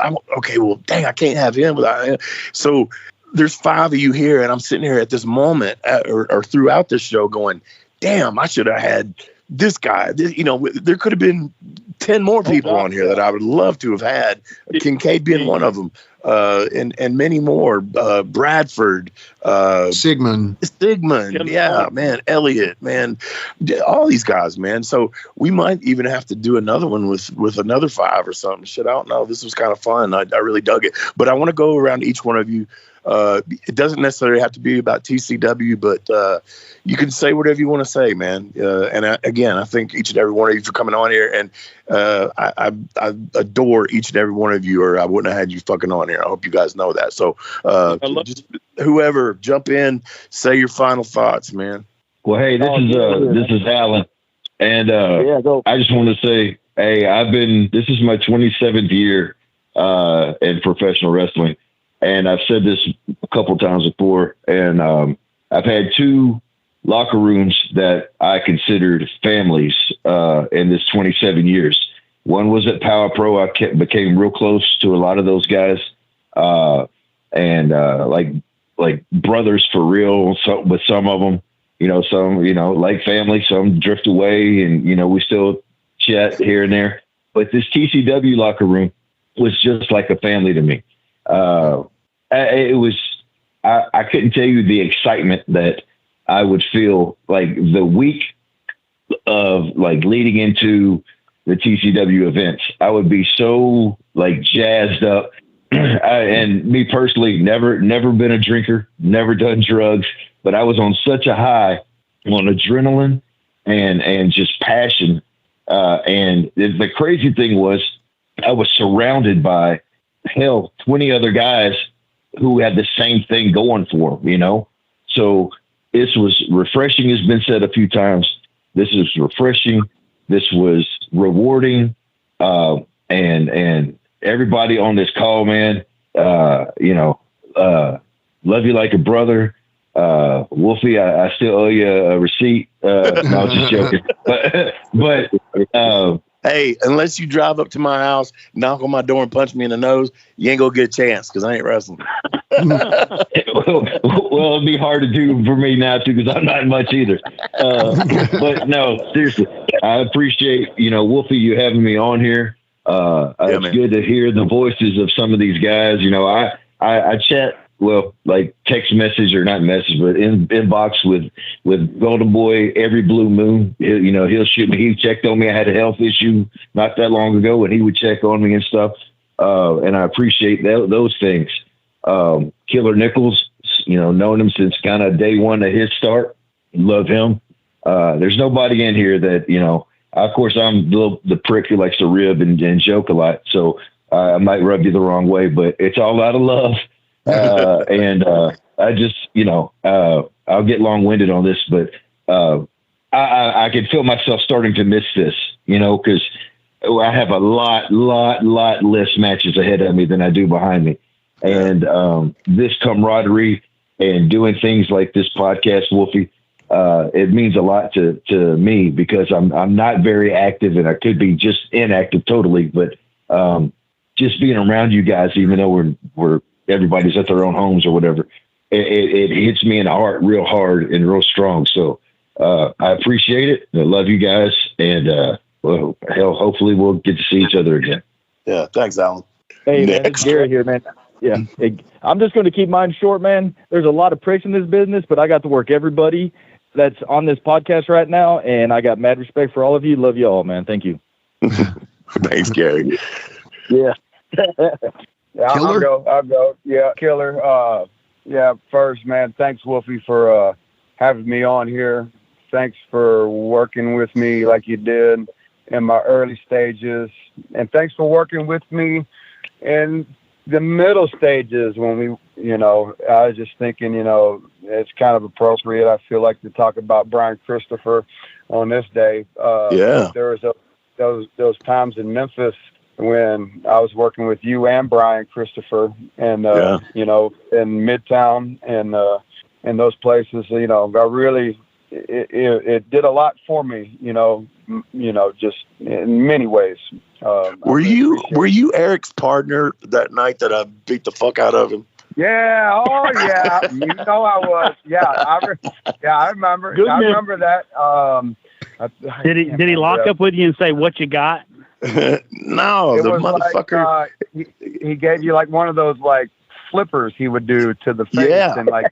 dang, I can't have him without him. So there's 5 of you here, and I'm sitting here at this moment or throughout this show going, damn, I should have had this guy, there could have been 10 more people on here that I would love to have had. Kincaid being one of them, and many more. Bradford, Sigmund, yeah, man, Elliot, man, all these guys, man. So we might even have to do another one with another 5 or something. Shit, I don't know. This was kind of fun. I really dug it. But I want to go around each one of you. It doesn't necessarily have to be about TCW, but you can say whatever you want to say, man. Again, I thank each and every one of you for coming on here, and I adore each and every one of you, or I wouldn't have had you fucking on here. I hope you guys know that. So just whoever, jump in, say your final thoughts, man. Well, hey, this is Alan, and I just want to say, hey, this is my 27th year in professional wrestling. And I've said this a couple times before, and I've had 2 locker rooms that I considered families in this 27 years. One was at Power Pro. I became real close to a lot of those guys, and like brothers for real. So, with some of them, some like family. Some drift away, and we still chat here and there. But this TCW locker room was just like a family to me. It was, I couldn't tell you the excitement that I would feel like the week of like leading into the TCW events. I would be so like jazzed up. And me personally, never been a drinker, never done drugs, but I was on such a high on adrenaline and just passion. And the crazy thing was I was surrounded by 20 other guys who had the same thing going for them, So this was refreshing, has been said a few times. This is refreshing. This was rewarding. And everybody on this call, man, love you like a brother. Wolfie, I still owe you a receipt. No, I was just joking. But hey, unless you drive up to my house, knock on my door, and punch me in the nose, you ain't gonna get a chance because I ain't wrestling. well, it'd be hard to do for me now too because I'm not much either. But no, seriously, I appreciate Wolfie, you having me on here. It's good to hear the voices of some of these guys. I chat. Well, like text message or not message, but inbox with Golden Boy every blue moon. He'll shoot me. He checked on me. I had a health issue not that long ago, and he would check on me and stuff. And I appreciate those things. Killer Nikels, known him since kind of day one of his start. Love him. There's nobody in here that, of course, I'm the prick who likes to rib and joke a lot. So I might rub you the wrong way, but it's all out of love. And I just, I'll get long-winded on this, but I can feel myself starting to miss this, because I have a lot less matches ahead of me than I do behind me. And this camaraderie and doing things like this podcast, Wolfie, it means a lot to me because I'm not very active and I could be just inactive totally, but just being around you guys, even though we're everybody's at their own homes or whatever, it hits me in the heart real hard and real strong. So I appreciate it. I love you guys. And hopefully we'll get to see each other again. Yeah. Thanks, Alan. Hey, man, it's Gary here, man. Yeah. Hey, I'm just going to keep mine short, man. There's a lot of pricks in this business, but I got to work everybody that's on this podcast right now. And I got mad respect for all of you. Love you all, man. Thank you. Thanks, Gary. Yeah. Yeah, I'll go. Yeah, Killer. First, man, thanks, Wolfie, for having me on here. Thanks for working with me like you did in my early stages. And thanks for working with me in the middle stages when we, I was just thinking, it's kind of appropriate, I feel like, to talk about Brian Christopher on this day. There was those times in Memphis when I was working with you and Brian Christopher and, in Midtown and those places, I really, it did a lot for me, just in many ways. Were you Eric's partner that night that I beat the fuck out of him? Yeah. Oh yeah. I was. Yeah. I remember. I remember that. Did he lock up with you and say what you got? No, it the was motherfucker. Like, he gave you like one of those like flippers he would do to the face and like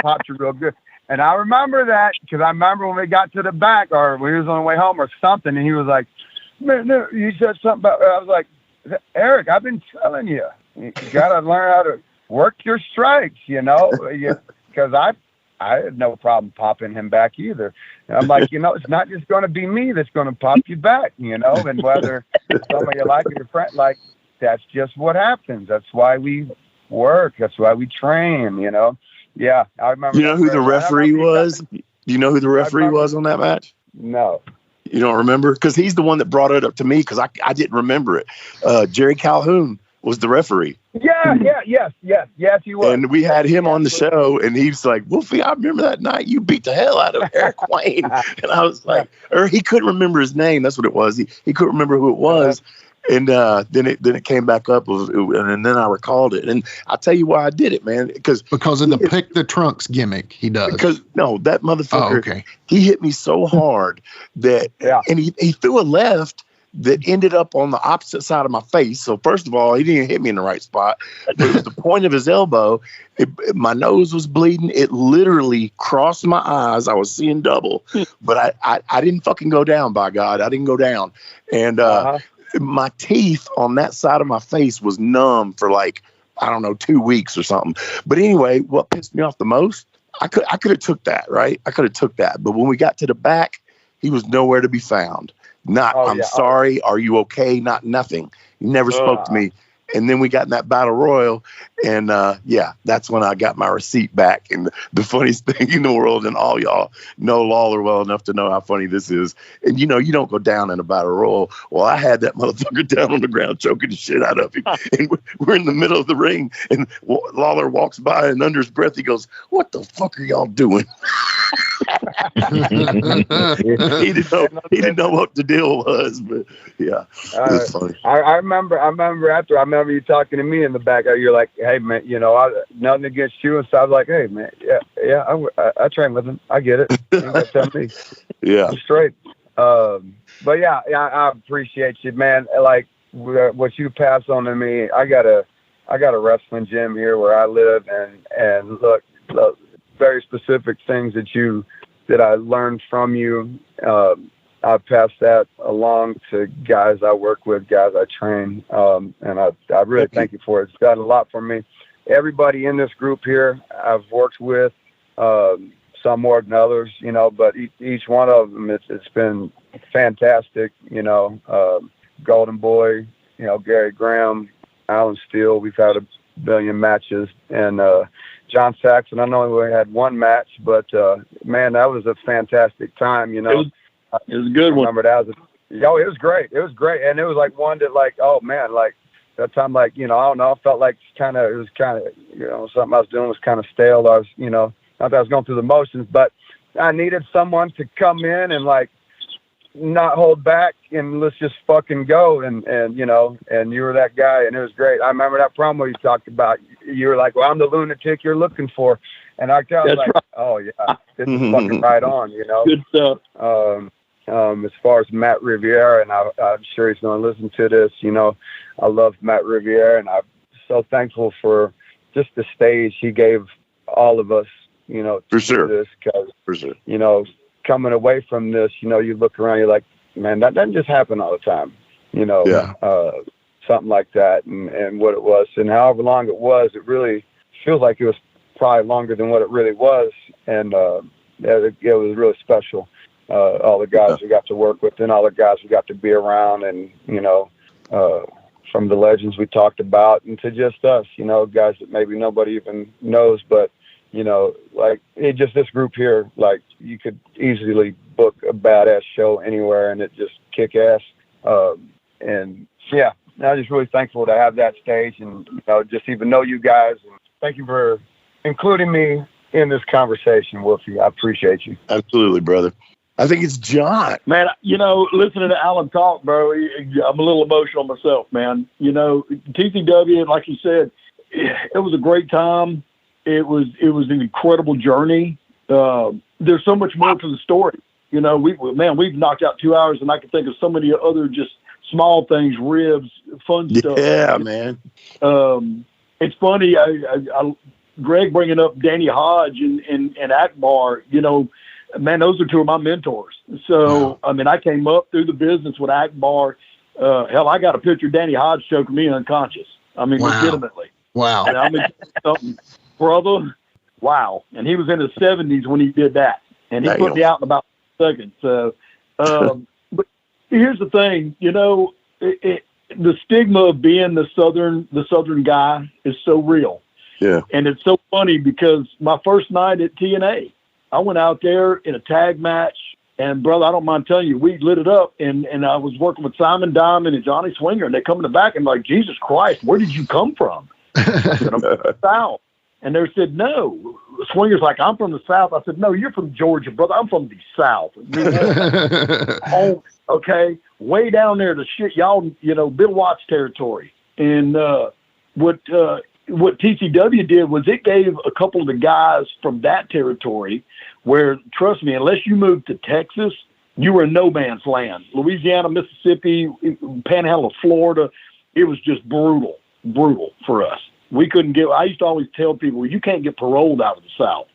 popped you real good. And I remember that because I remember when we got to the back or we was on the way home or something, and he was like, "Man, no, you said something about." I was like, "Eric, I've been telling you, you got to learn how to work your strikes, you know." Because I had no problem popping him back either. And I'm like, it's not just going to be me that's going to pop you back, and whether somebody you like or your friend, like, that's just what happens. That's why we work. That's why we train, Yeah, I remember. You know who the referee was? Do you know who the referee was on that match? No. You don't remember? Because he's the one that brought it up to me because I didn't remember it. Jerry Calhoun was the referee. Yes, he was. And we had him on the show, and he was like, "Wolfie, I remember that night you beat the hell out of Eric Wayne." And I was like, or he couldn't remember his name. That's what it was. He couldn't remember who it was. And then it came back up, and then I recalled it. And I'll tell you why I did it, man. Because of the pick the trunks gimmick he does. Because that motherfucker, he hit me so hard that, and he threw a left that ended up on the opposite side of my face. So first of all, he didn't hit me in the right spot. But it was the point of his elbow. My nose was bleeding. It literally crossed my eyes. I was seeing double. But I didn't fucking go down, by God. I didn't go down. And my teeth on that side of my face was numb for like, I don't know, 2 weeks or something. But anyway, what pissed me off the most, I could have took that, right? I could have took that. But when we got to the back, he was nowhere to be found. I'm sorry. Are you okay? Not nothing. He never spoke to me. And then we got in that battle royal, and that's when I got my receipt back. And the funniest thing in the world, and all y'all know Lawler well enough to know how funny this is. And you don't go down in a battle royal. Well, I had that motherfucker down on the ground choking the shit out of him. And we're in the middle of the ring, and Lawler walks by, and under his breath he goes, "What the fuck are y'all doing?" he didn't know what the deal was, but it was funny. I remember you talking to me in the back. You're like, "Hey man, nothing against you," and so I was like, "Hey man, I train with him. I get it. You gotta tell me, I'm straight." But I appreciate you, man. Like what you pass on to me. I got a wrestling gym here where I live, and look, very specific things that I learned from you. I pass that along to guys I work with, guys I train, and I really thank you for it. It's done a lot for me. Everybody in this group here I've worked with, some more than others, but each one of them, it's been fantastic. Golden Boy, Gary Graham, Alan Steele, we've had a billion matches, and John Saxon, I know we only had one match, but man, that was a fantastic time. It was a good one. I remember that it was great. It was great, and it was like one that, like, oh man, like that time, like I don't know, I felt like it was kind of something I was doing was kind of stale. I was not that I was going through the motions, but I needed someone to come in and like not hold back and let's just fucking go, and you were that guy, and it was great. I remember that promo you talked about. You were like, "Well, I'm the lunatic you're looking for," and I was like, right. "Oh yeah, this is fucking right on." Good stuff. As far as Matt Riviera, and I'm sure he's going to listen to this. I love Matt Riviera, and I'm so thankful for just the stage he gave all of us. For sure. This, because for sure. Coming away from this, you look around, you're like, man, that doesn't just happen all the time. Something like that, and what it was, and however long it was, it really feels like it was probably longer than what it really was, and it was really special. All the guys we got to work with, and all the guys we got to be around, and from the legends we talked about, and to just us, guys that maybe nobody even knows, but like this group here, like you could easily book a badass show anywhere, and it just kick ass. And I'm just really thankful to have that stage, and just even know you guys. And thank you for including me in this conversation, Wolfie. I appreciate you. Absolutely, brother. I think it's John. Man, listening to Alan talk, bro, I'm a little emotional myself, man. TCW, like you said, it was a great time. It was an incredible journey. There's so much more to the story. we've knocked out 2 hours, and I can think of so many other just small things, ribs, fun stuff. Yeah, man. It's funny, Greg bringing up Danny Hodge and Akbar, man, those are two of my mentors. So, I mean, I came up through the business with Akbar. Hell, I got a picture of Danny Hodge choking me unconscious. I mean, legitimately. Wow. And I mean, something, brother, wow. And he was in his 70s when he did that. And he put me out in about seconds. So, but here's the thing, the stigma of being the Southern guy is so real. Yeah. And it's so funny because my first night at TNA, I went out there in a tag match, and brother, I don't mind telling you, we lit it up, and I was working with Simon Diamond and Johnny Swinger, and they come in the back and like, Jesus Christ, where did you come from? I said, I'm from the South. And they said, no. Swinger's like, I'm from the South. I said, no, you're from Georgia, brother. I'm from the South. Oh, okay. Way down there, the shit, y'all, Bill Watts territory. And what TCW did was it gave a couple of the guys from that territory where, trust me, unless you moved to Texas, you were in no man's land. Louisiana, Mississippi, Panhandle of Florida, it was just brutal for us. We couldn't I used to always tell people, you can't get paroled out of the South.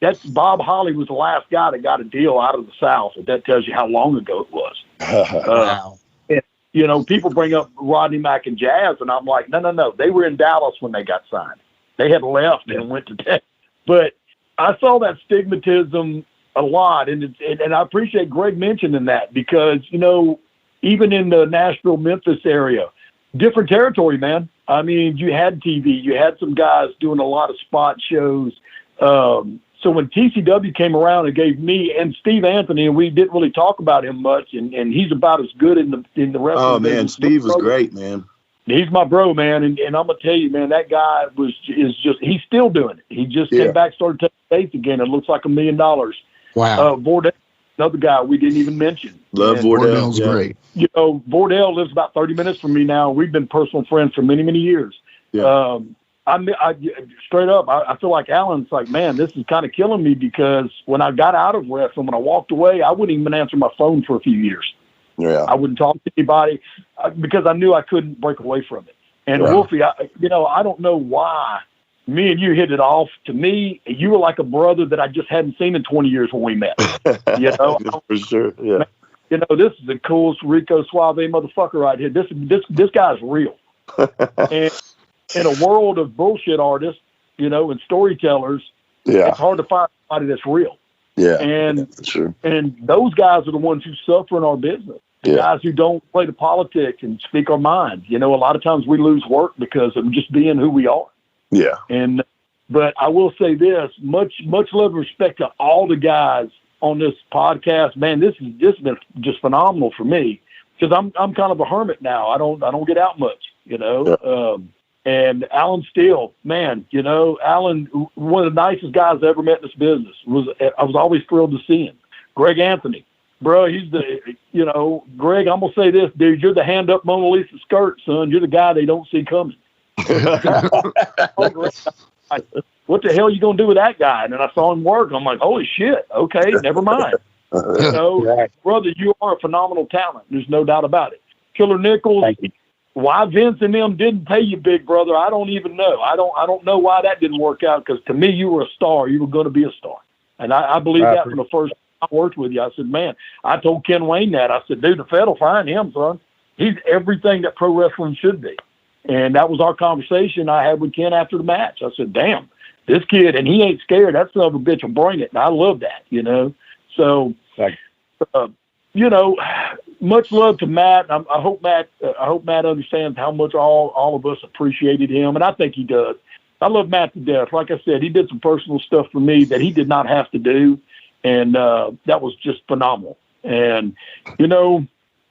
That's Bob Holly was the last guy that got a deal out of the South. And that tells you how long ago it was. Wow. And, people bring up Rodney Mack and Jazz, and I'm like, no. They were in Dallas when they got signed. They had left and went to Texas. But I saw that stigmatism a lot, and I appreciate Greg mentioning that because, even in the Nashville, Memphis area, different territory, man. I mean, you had TV, you had some guys doing a lot of spot shows. So when TCW came around and gave me and Steve Anthony, and we didn't really talk about him much, and he's about as good in the wrestling. Oh man, business. Steve was great, man. He's my bro, man, and I'm gonna tell you, man, that guy he's still doing it. He just came back, started taking dates again. It looks like $1 million. Wow. Vordell, another guy we didn't even mention. Love Vordell. Vordell's great. Vordell lives about 30 minutes from me now. We've been personal friends for many, many years. Yeah. I straight up, I feel like Alan's like, man, this is kind of killing me because when I got out of wrestling, when I walked away, I wouldn't even answer my phone for a few years. Yeah. I wouldn't talk to anybody because I knew I couldn't break away from it. And Wolfie, I don't know why me and you hit it off. To me, you were like a brother that I just hadn't seen in 20 years when we met. For sure. Yeah. This is the coolest Rico Suave motherfucker right here. This guy's real. And in a world of bullshit artists, and storytellers, it's hard to find somebody that's real. Yeah. And that's true. And those guys are the ones who suffer in our business. The guys who don't play the politics and speak our mind. A lot of times we lose work because of just being who we are. Yeah. But I will say this, much love and respect to all the guys on this podcast. Man, this has been just phenomenal for me because I'm kind of a hermit now. I don't get out much, Yeah. And Alan Steele, man, Alan, one of the nicest guys I ever met in this business. I was always thrilled to see him. Greg Anthony, bro, he's Greg, I'm going to say this, dude, you're the hand up Mona Lisa skirt, son. You're the guy they don't see coming. What the hell are you going to do with that guy? And then I saw him work. I'm like, holy shit. Okay, never mind. Brother, you are a phenomenal talent. There's no doubt about it. Killer Nikels. Thank you. Why Vince and them didn't pay you, big brother, I don't even know. I don't know why that didn't work out because to me, you were a star. You were going to be a star. And I believe that from the first time I worked with you. I said, man, I told Ken Wayne that. I said, dude, the Fed will find him, son. He's everything that pro wrestling should be. And that was our conversation I had with Ken after the match. I said, damn, this kid, and he ain't scared. That son of a bitch will bring it. And I love that, So, much love to Matt. I hope Matt understands how much all of us appreciated him, and I think he does. I love Matt to death. Like I said, he did some personal stuff for me that he did not have to do, and that was just phenomenal. And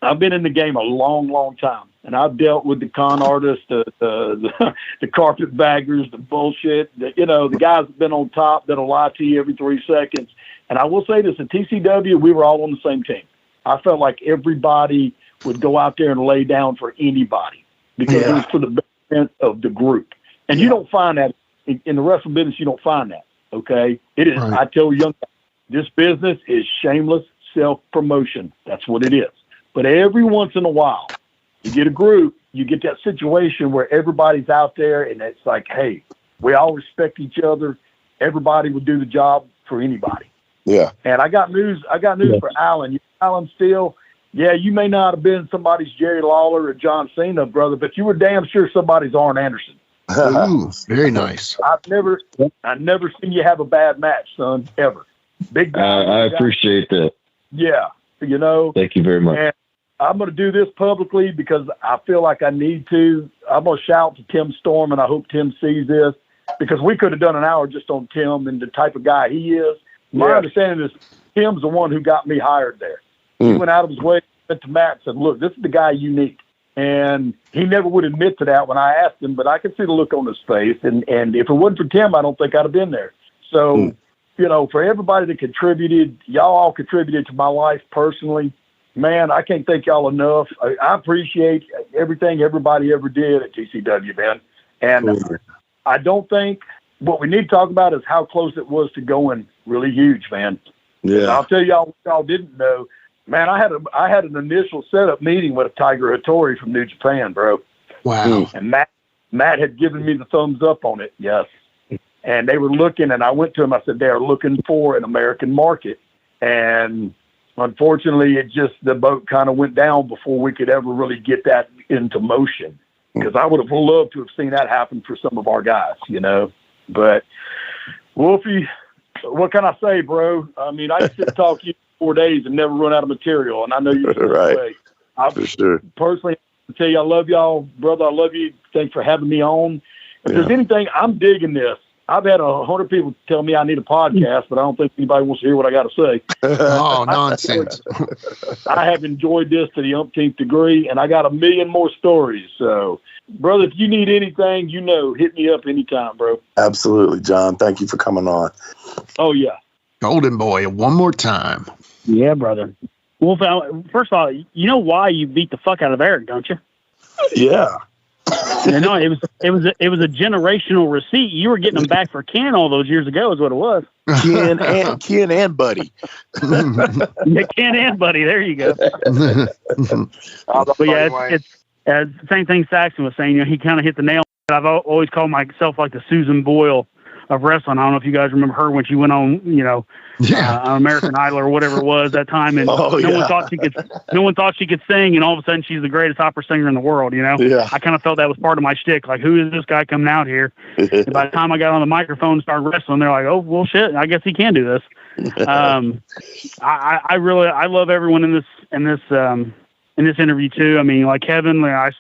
I've been in the game a long, long time, and I've dealt with the con artists, the carpetbaggers, the bullshit. The guys that been on top that'll lie to you every 3 seconds. And I will say this: at TCW, we were all on the same team. I felt like everybody would go out there and lay down for anybody because it was for the benefit of the group. And you don't find that in the wrestling business. You don't find that. Okay, it is. Right. I tell young guys, this business is shameless self-promotion. That's what it is. But every once in a while, you get a group, you get that situation where everybody's out there and it's like, hey, we all respect each other. Everybody would do the job for anybody. Yeah. And I got news for Alan. Alan Steele, yeah, you may not have been somebody's Jerry Lawler or John Cena, brother, but you were damn sure somebody's Arn Anderson. Ooh, very nice. I've never seen you have a bad match, son, ever. Big guy. I appreciate that. Yeah, you know. Thank you very much. And I'm going to do this publicly because I feel like I need to. I'm going to shout to Tim Storm, and I hope Tim sees this, because we could have done an hour just on Tim and the type of guy he is. My understanding is Tim's the one who got me hired there. He went out of his way, went to Matt and said, look, this is the guy you need. And he never would admit to that when I asked him, but I could see the look on his face. And if it wasn't for Tim, I don't think I'd have been there. So, you know, for everybody that contributed, y'all all contributed to my life personally. Man, I can't thank y'all enough. I appreciate everything everybody ever did at TCW, man. And I don't think what we need to talk about is how close it was to going really huge, man. Yeah. And I'll tell y'all what y'all didn't know. Man, I had an initial setup meeting with Tiger Hattori from New Japan, bro. Wow. And Matt had given me the thumbs up on it, yes. And they were looking, and I went to him. I said, they're looking for an American market. And unfortunately, the boat kind of went down before we could ever really get that into motion. Because I would have loved to have seen that happen for some of our guys, you know. But, Wolfie, what can I say, bro? I mean, I used to talk to you 4 days and never run out of material, and I know you're right. Way. For sure. Personally, I tell you, I love y'all, brother. I love you. Thanks for having me on. If there's anything, I'm digging this. I've had 100 people tell me I need a podcast, but I don't think anybody wants to hear what I got to say. Oh, nonsense. I have enjoyed this to the umpteenth degree, and I got a million more stories. So, brother, if you need anything, you know, hit me up anytime, bro. Absolutely, John. Thank you for coming on. Oh, yeah. Golden boy, one more time. Yeah, brother. Wolf, first of all, you know why you beat the fuck out of Eric, don't you? Yeah. No, it was a generational receipt. You were getting them back for Ken all those years ago, is what it was. Ken and Buddy. Yeah, Ken and Buddy. There you go. But yeah, it's the same thing Saxon was saying. You know, he kind of hit the nail. I've always called myself like the Susan Boyle of wrestling. I don't know if you guys remember her when she went on, you know, American Idol or whatever it was that time, and no one thought she could sing, and all of a sudden she's the greatest opera singer in the world. You know, I kind of felt that was part of my shtick. Like, who is this guy coming out here? And by the time I got on the microphone and started wrestling, they're like, oh well, shit, I guess he can do this. I love everyone in this interview too. I mean, like Kevin, I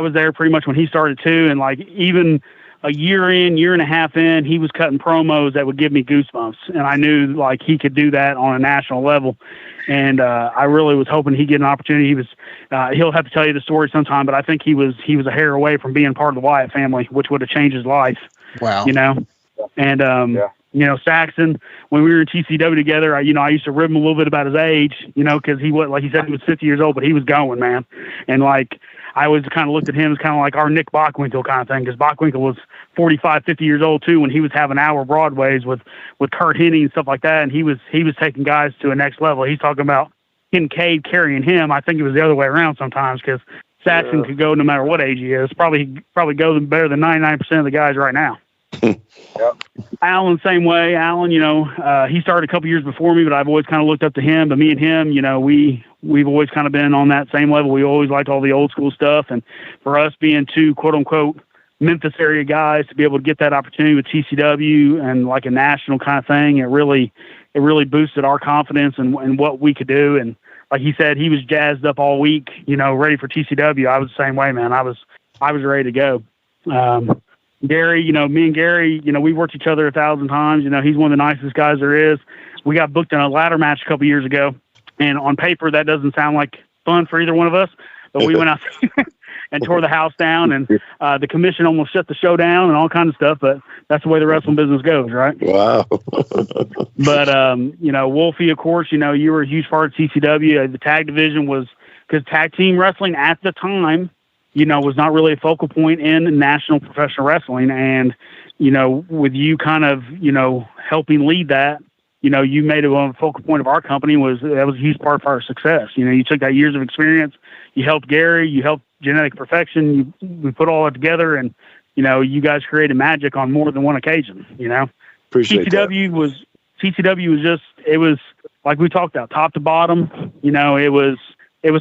was there pretty much when he started too, and like even a year and a half in, he was cutting promos that would give me goosebumps. And I knew like he could do that on a national level. And I really was hoping he'd get an opportunity. He was, he'll have to tell you the story sometime, but I think he was a hair away from being part of the Wyatt family, which would have changed his life. Wow. You know? And, you know, Saxon, when we were in TCW together, I used to rib him a little bit about his age, you know, cause he was, like he said, he was 50 years old, but he was going, man. And like, I always kind of looked at him as kind of like our Nick Bockwinkel kind of thing, because Bockwinkel was 45, 50 years old too when he was having hour Broadways with Kurt Hennig and stuff like that, and he was taking guys to a next level. He's talking about Kincaid carrying him. I think it was the other way around sometimes, because Saxon could go no matter what age he is. Probably go better than 99% of the guys right now. Yep. Alan, same way. Alan, you know, he started a couple years before me, but I've always kind of looked up to him. But me and him, you know, we've always kind of been on that same level. We always liked all the old school stuff. And for us being two quote unquote Memphis area guys to be able to get that opportunity with TCW and like a national kind of thing, it really boosted our confidence and what we could do. And like he said, he was jazzed up all week, you know, ready for TCW. I was the same way, man. I was ready to go. Gary, you know, me and Gary, you know, we worked each other 1,000 times. You know, he's one of the nicest guys there is. We got booked in a ladder match a couple years ago, and on paper that doesn't sound like fun for either one of us. But we went out and tore the house down, and the commission almost shut the show down and all kinds of stuff. But that's the way the wrestling business goes, right? Wow. But you know, Wolfie, of course, you know, you were a huge part of TCW. The tag division was, because tag team wrestling at the time, you know, was not really a focal point in national professional wrestling. And, you know, with you kind of, you know, helping lead that, you know, you made it one of the focal point of our company. That was a huge part of our success. You know, you took that years of experience, you helped Gary, you helped Genetic Perfection, we put all that together, and, you know, you guys created magic on more than one occasion, you know. TCW was just, it was like we talked about, top to bottom. You know, it was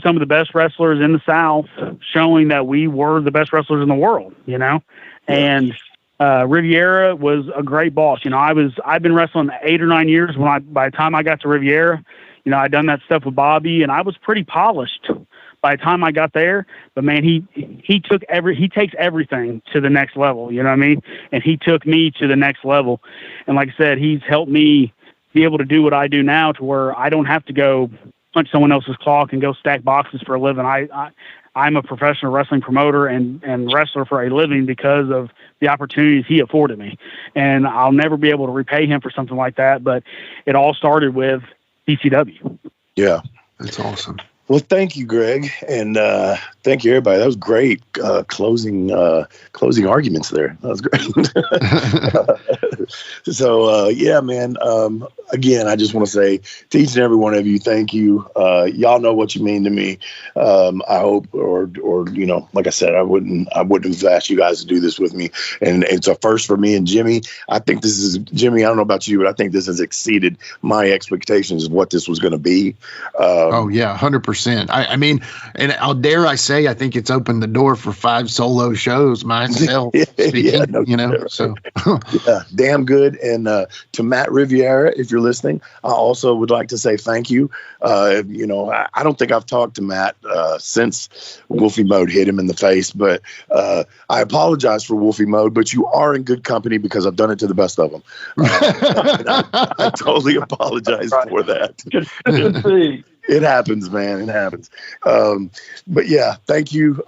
some of the best wrestlers in the South, showing that we were the best wrestlers in the world, you know. And Riviera was a great boss. You know, I've been wrestling 8 or 9 years by the time I got to Riviera. You know, I'd done that stuff with Bobby, and I was pretty polished by the time I got there. But man, he takes everything to the next level, you know what I mean? And he took me to the next level. And like I said, he's helped me be able to do what I do now, to where I don't have to go punch someone else's clock and go stack boxes for a living. I'm a professional wrestling promoter and wrestler for a living because of the opportunities he afforded me. And I'll never be able to repay him for something like that. But it all started with TCW. Yeah. That's awesome. Well, thank you, Greg, and thank you, everybody. That was great closing arguments there. That was great. So, yeah, man. Again, I just want to say to each and every one of you, thank you. Y'all know what you mean to me. I hope, or you know, like I said, I wouldn't have asked you guys to do this with me, and it's a first for me and Jimmy. I think this is Jimmy. I don't know about you, but I think this has exceeded my expectations of what this was going to be. Oh yeah, 100%. I mean, and I'll dare I say, I think it's opened the door for 5 solo shows myself. Speaking, you know, so yeah, damn good. And to Matt Riviera, if you're listening, I also would like to say thank you. You know, I don't think I've talked to Matt since Wolfie Mode hit him in the face, but I apologize for Wolfie Mode, but you are in good company because I've done it to the best of them. I totally apologize for that. It happens, man. It happens. But yeah, thank you,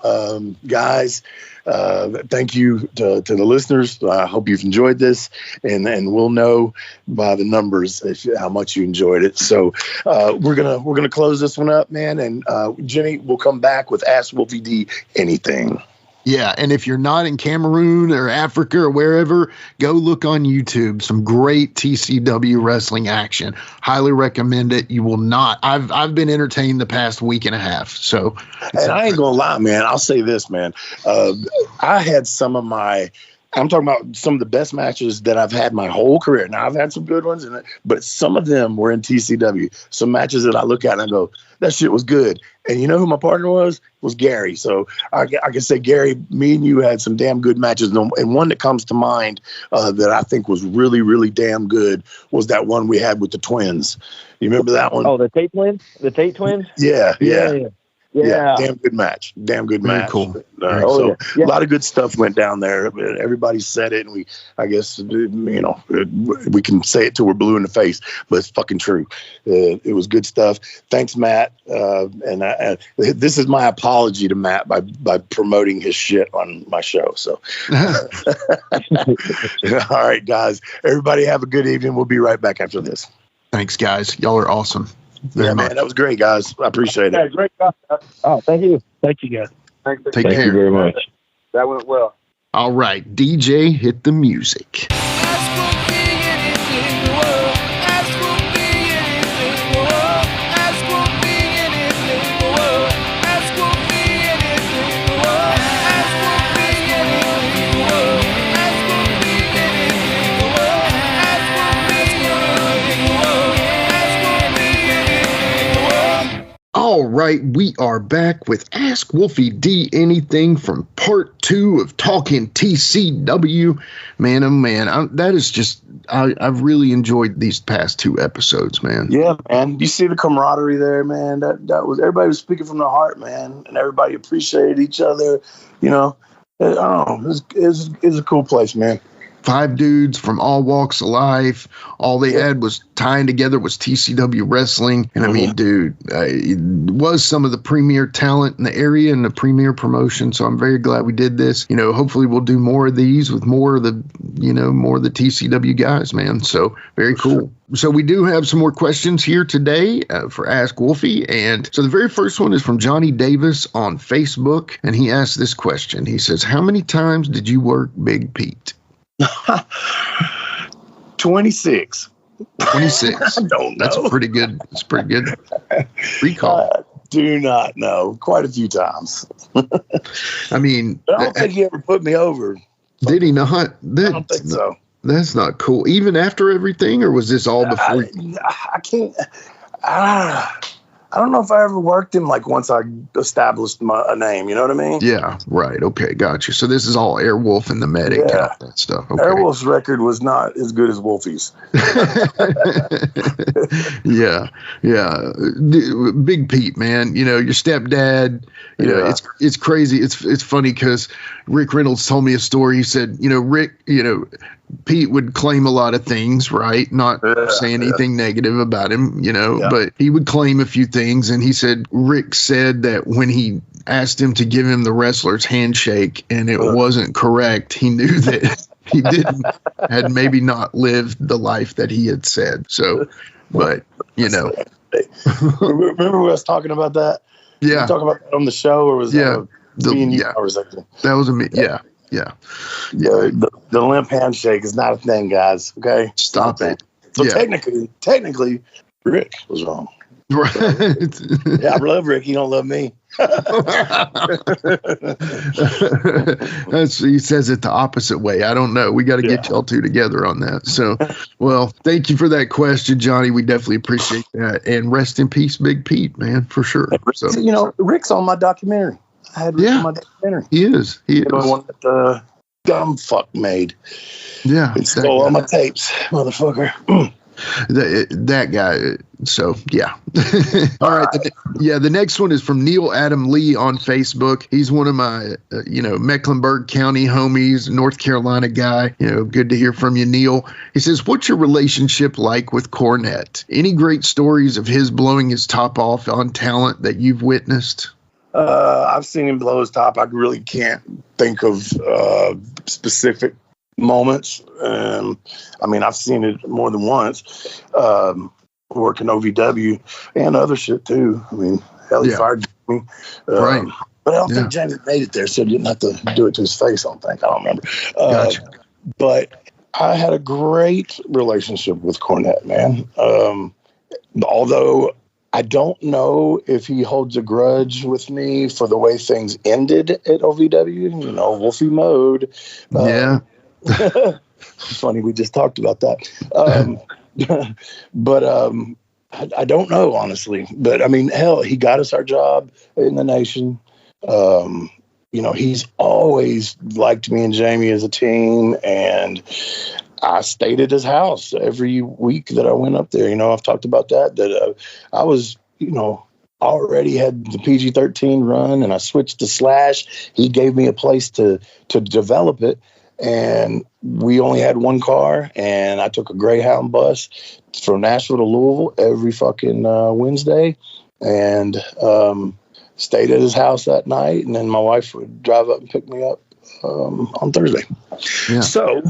guys. Thank you to the listeners. I hope you've enjoyed this, and we'll know by the numbers how much you enjoyed it. So we're gonna close this one up, man. And Jimmy, we'll come back with Ask Wolfie D Anything. Yeah, and if you're not in Cameroon or Africa or wherever, go look on YouTube. Some great TCW wrestling action. Highly recommend it. You will not. I've been entertained the past week and a half. So, and I ain't gonna lie, man. I'll say this, man. I had I'm talking about some of the best matches that I've had my whole career. Now, I've had some good ones, but some of them were in TCW. Some matches that I look at and I go, that shit was good. And you know who my partner was? Was Gary. So I can say, Gary, me and you had some damn good matches. And one that comes to mind that I think was really, really damn good was that one we had with the twins. You remember that one? Oh, the Tate twins? The Tate twins? Yeah. Yeah. Damn good match. Very match. Cool. A lot of good stuff went down there. Everybody said it, and I guess, you know, we can say it till we're blue in the face, but it's fucking true. It was good stuff. Thanks, Matt. And this is my apology to Matt by promoting his shit on my show. So, all right, guys. Everybody have a good evening. We'll be right back after this. Thanks, guys. Y'all are awesome. Man, that was great, guys. I appreciate it. Yeah, great stuff. Oh, thank you. Thank you, guys. Take care. Thank you very much. That went well. All right, DJ, hit the music. All right, we are back with Ask Wolfie D Anything from part 2 of Talking TCW. Man, oh man, that is just, I've really enjoyed these past 2 episodes, man. Yeah, man. You see the camaraderie there, man. That was, everybody was speaking from the heart, man, and everybody appreciated each other. You know, I don't know, it's a cool place, man. 5 dudes from all walks of life. All they had was tying together was TCW wrestling. And I mean, dude, it was some of the premier talent in the area and the premier promotion. So I'm very glad we did this. You know, hopefully we'll do more of these with more of the TCW guys, man. So very cool. So we do have some more questions here today for Ask Wolfie. And so the very first one is from Johnny Davis on Facebook. And he asked this question. He says, how many times did you work Big Pete? 26. 26. I don't know. That's pretty good. It's pretty good recall. Do not know. Quite a few times. I mean, I don't think he ever put me over. Did he not? I don't think so. That's not cool. Even after everything, or was this all before? I can't. I don't know if I ever worked him like once I established a name. You know what I mean? Yeah. Right. Okay. Gotcha. So this is all Airwolf and the Medic and all that stuff. Okay. Airwolf's record was not as good as Wolfie's. Yeah. Big Pete, man. You know, your stepdad. You know, it's crazy. It's funny because Rick Reynolds told me a story. He said, you know, Pete would claim a lot of things, right? Not saying anything negative about him, you know, but he would claim a few things. And he said, Rick said that when he asked him to give him the wrestler's handshake and it wasn't correct, he knew that he had maybe not lived the life that he had said. So, but, you know. Remember we was talking about that? Yeah. Were we talking about that on the show, or was that me and you conversation? That was me. Yeah. The limp handshake is not a thing, guys. Okay, stop it. So technically, Rick was wrong. Right. I love Rick. He don't love me. He says it the opposite way. I don't know. We got to get y'all two together on that. So, well, thank you for that question, Johnny. We definitely appreciate that. And rest in peace, Big Pete, man, for sure. So, you know, Rick's on my documentary. I had Rick on my documentary. He is. The one that dumb fuck made. Yeah. He stole all my tapes, motherfucker. That guy. So yeah. All right. The next one is from Neil Adam Lee on Facebook. He's one of my Mecklenburg County homies, North Carolina guy. You know, good to hear from you, Neil. He says, what's your relationship like with Cornette? Any great stories of his blowing his top off on talent that you've witnessed? I've seen him blow his top. I really can't think of specific moments. I mean, I've seen it more than once. Working OVW and other shit too. I mean, hell, he fired me. Right. But I don't think James made it there, so he didn't have to do it to his face, I don't think. I don't remember. Gotcha. But I had a great relationship with Cornette, man. Although I don't know if he holds a grudge with me for the way things ended at OVW, you know, Wolfie mode. It's funny, we just talked about that. But I don't know, honestly. But, I mean, hell, he got us our job in the nation. You know, he's always liked me and Jamie as a team, and I stayed at his house every week that I went up there. You know, I've talked about that I was, you know, already had the PG-13 run, and I switched to Slash. He gave me a place to develop it, and we only had one car, and I took a Greyhound bus from Nashville to Louisville every fucking Wednesday, and stayed at his house that night, and then my wife would drive up and pick me up on Thursday. Yeah. So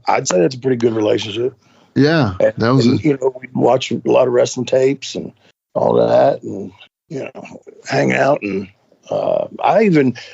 I'd say that's a pretty good relationship. Yeah, that was you know, we'd watch a lot of wrestling tapes and all that, and you know, hang out. And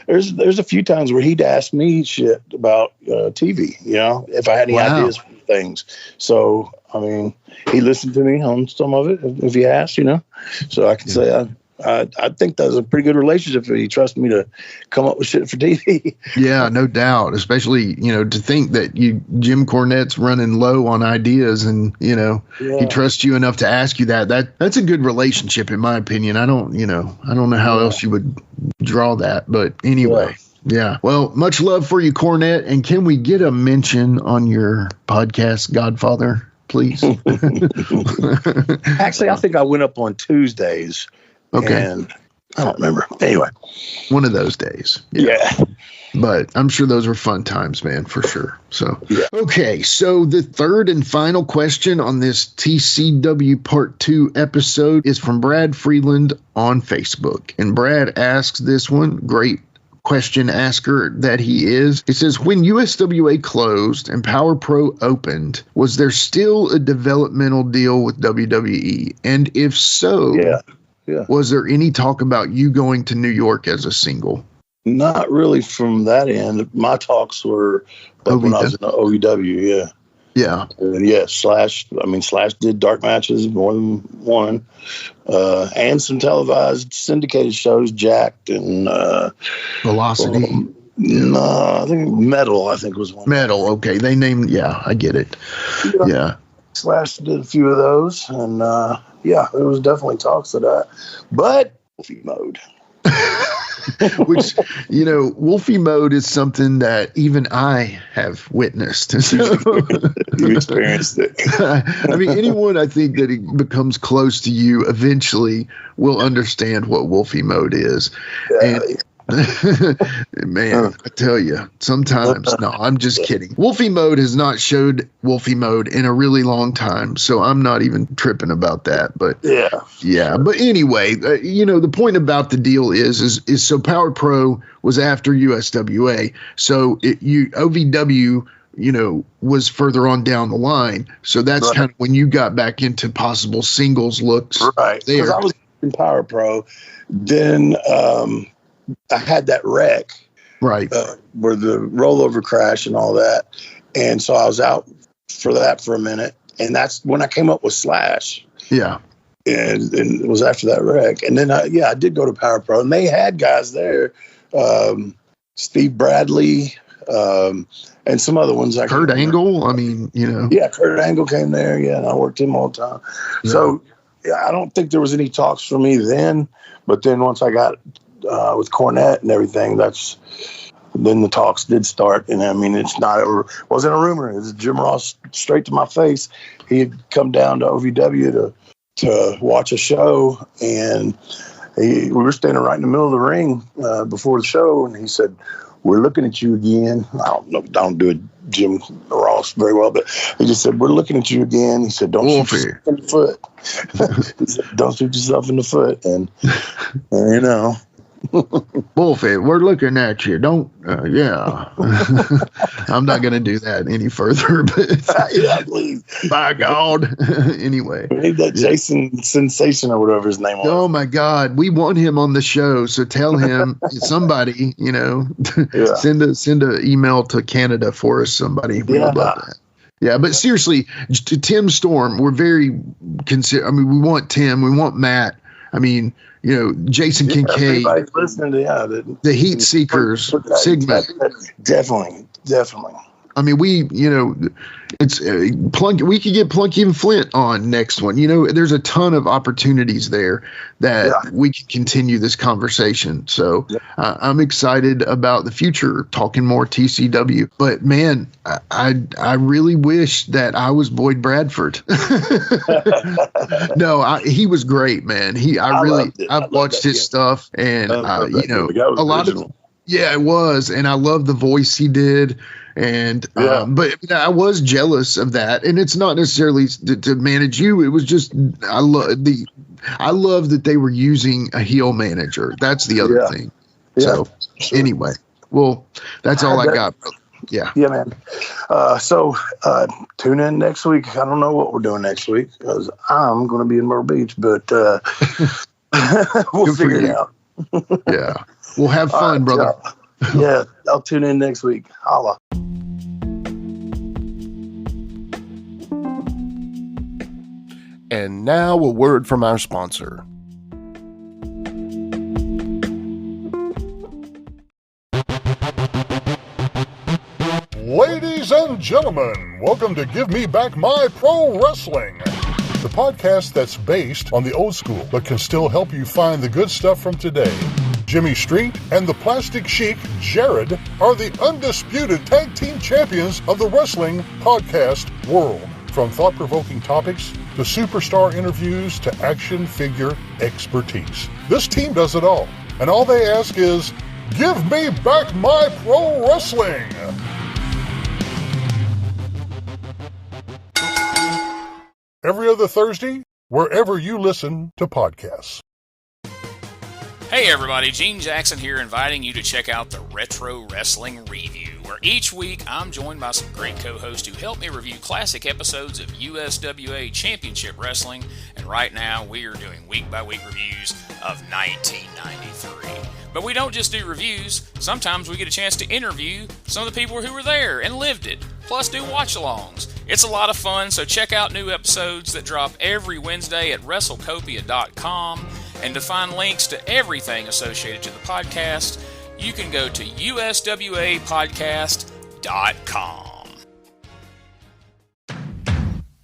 there's a few times where he'd ask me shit about TV, you know, if I had any ideas for things. So I mean, he listened to me on some of it if he asked, you know. So I could say I think that's a pretty good relationship if he trusts me to come up with shit for TV. Yeah, no doubt. Especially, you know, to think that Jim Cornette's running low on ideas, and you know he trusts you enough to ask you that's a good relationship, in my opinion. I don't know how else you would draw that, but anyway. Yeah. Well, much love for you, Cornette. And can we get a mention on your podcast, Godfather, please? Actually, I think I went up on Tuesdays. Okay. And I don't remember. Anyway. One of those days. Yeah. But I'm sure those were fun times, man, for sure. So, okay. So the third and final question on this TCW Part 2 episode is from Brad Freeland on Facebook. And Brad asks this one, great question asker that he is. It says, when USWA closed and Power Pro opened, was there still a developmental deal with WWE? And if so, was there any talk about you going to New York as a single? Not really from that end. My talks were when I was in the OVW, Yeah. And Slash did dark matches, more than one, and some televised syndicated shows, Jacked and Velocity. No, I think Metal, was one. Metal, okay. They named, I get it. Yeah. Slash did a few of those, and there was definitely talks of that. But Wolfie mode. Which, Wolfie mode is something that even I have witnessed. You experienced it. I mean, anyone I think that it becomes close to you eventually will understand what Wolfie mode is. Yeah, Man, I tell you, sometimes, no, I'm just kidding. Wolfie mode has not showed Wolfie mode in a really long time, so I'm not even tripping about that. But yeah. But anyway, the point about the deal is so Power Pro was after USWA, so OVW, was further on down the line. So that's kind of when you got back into possible singles looks. Right. Because I was in Power Pro, then I had that wreck, right, where the rollover crash and all that, and so I was out for that for a minute, and that's when I came up with Slash. Yeah, and it was after that wreck, and then I did go to Power Pro, and they had guys there, Steve Bradley, and some other ones. Kurt Angle. I mean, Yeah, Kurt Angle came there. Yeah, and I worked him all the time. Yeah. So I don't think there was any talks for me then, but then once I got with Cornette and everything, then the talks did start. And I mean, wasn't a rumor. It was Jim Ross straight to my face. He had come down to OVW to watch a show, and we were standing right in the middle of the ring before the show, and he said, "We're looking at you again." I don't do a Jim Ross very well, but he just said, "We're looking at you again." He said, "Don't shoot yourself in the foot." He said, "Don't shoot yourself in the foot." And Wolfie, we're looking at you. Don't, I'm not going to do that any further, but please. By God. Anyway. We need that Jason Sensation or whatever his name was. Oh my God. We want him on the show. So tell him, somebody, send an email to Canada for us, somebody. We would love that. Yeah, but seriously, to Tim Storm, we're very we want Tim, we want Matt. I mean, Jason Kincaid, everybody's listening to the Heat Seekers, Sigma. Definitely. I mean, it's Plunk. We could get Plunky and Flint on next one. There's a ton of opportunities there that we can continue this conversation. So I'm excited about the future, talking more TCW. But man, I really wish that I was Boyd Bradford. No, he was great, man. I've watched his stuff, and a lot of. Yeah, it was, and I love the voice he did. And but I was jealous of that, and it's not necessarily to manage you. It was just I love that they were using a heel manager. That's the other thing. So anyway, well, that's all I got. Yeah, man. So tune in next week. I don't know what we're doing next week because I'm going to be in Myrtle Beach, but we'll figure it out. Yeah, we'll have fun, brother. Yeah, I'll tune in next week. Holla. And now a word from our sponsor. Ladies and gentlemen, welcome to Give Me Back My Pro Wrestling, the podcast that's based on the old school but can still help you find the good stuff from today. Jimmy Street and the Plastic Sheik, Jared, are the undisputed tag team champions of the wrestling podcast world. From thought-provoking topics to superstar interviews to action figure expertise. This team does it all, and all they ask is, give me back my pro wrestling! Every other Thursday, wherever you listen to podcasts. Hey everybody, Gene Jackson here, inviting you to check out the Retro Wrestling Review, where each week I'm joined by some great co-hosts who help me review classic episodes of USWA Championship Wrestling, and right now we are doing week-by-week reviews of 1993. But we don't just do reviews, sometimes we get a chance to interview some of the people who were there and lived it, plus do watch-alongs. It's a lot of fun, so check out new episodes that drop every Wednesday at WrestleCopia.com. And to find links to everything associated to the podcast, you can go to USWApodcast.com.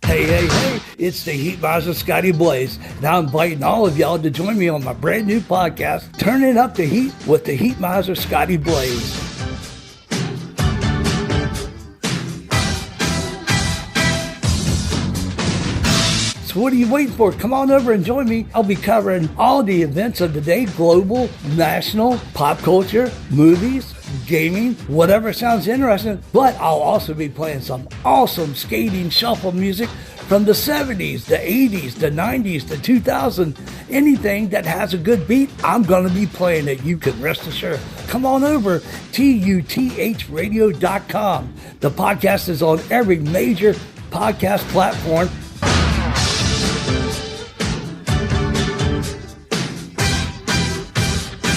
Hey, it's the Heat Miser Scotty Blaze. Now I'm inviting all of y'all to join me on my brand new podcast, Turning Up the Heat with the Heat Miser Scotty Blaze. So what are you waiting for? Come on over and join me. I'll be covering all the events of the day, global, national, pop culture, movies, gaming, whatever sounds interesting. But I'll also be playing some awesome skating shuffle music from the 70s, the 80s, the 90s, the 2000s. Anything that has a good beat, I'm going to be playing it. You can rest assured. Come on over, tuthradio.com. The podcast is on every major podcast platform.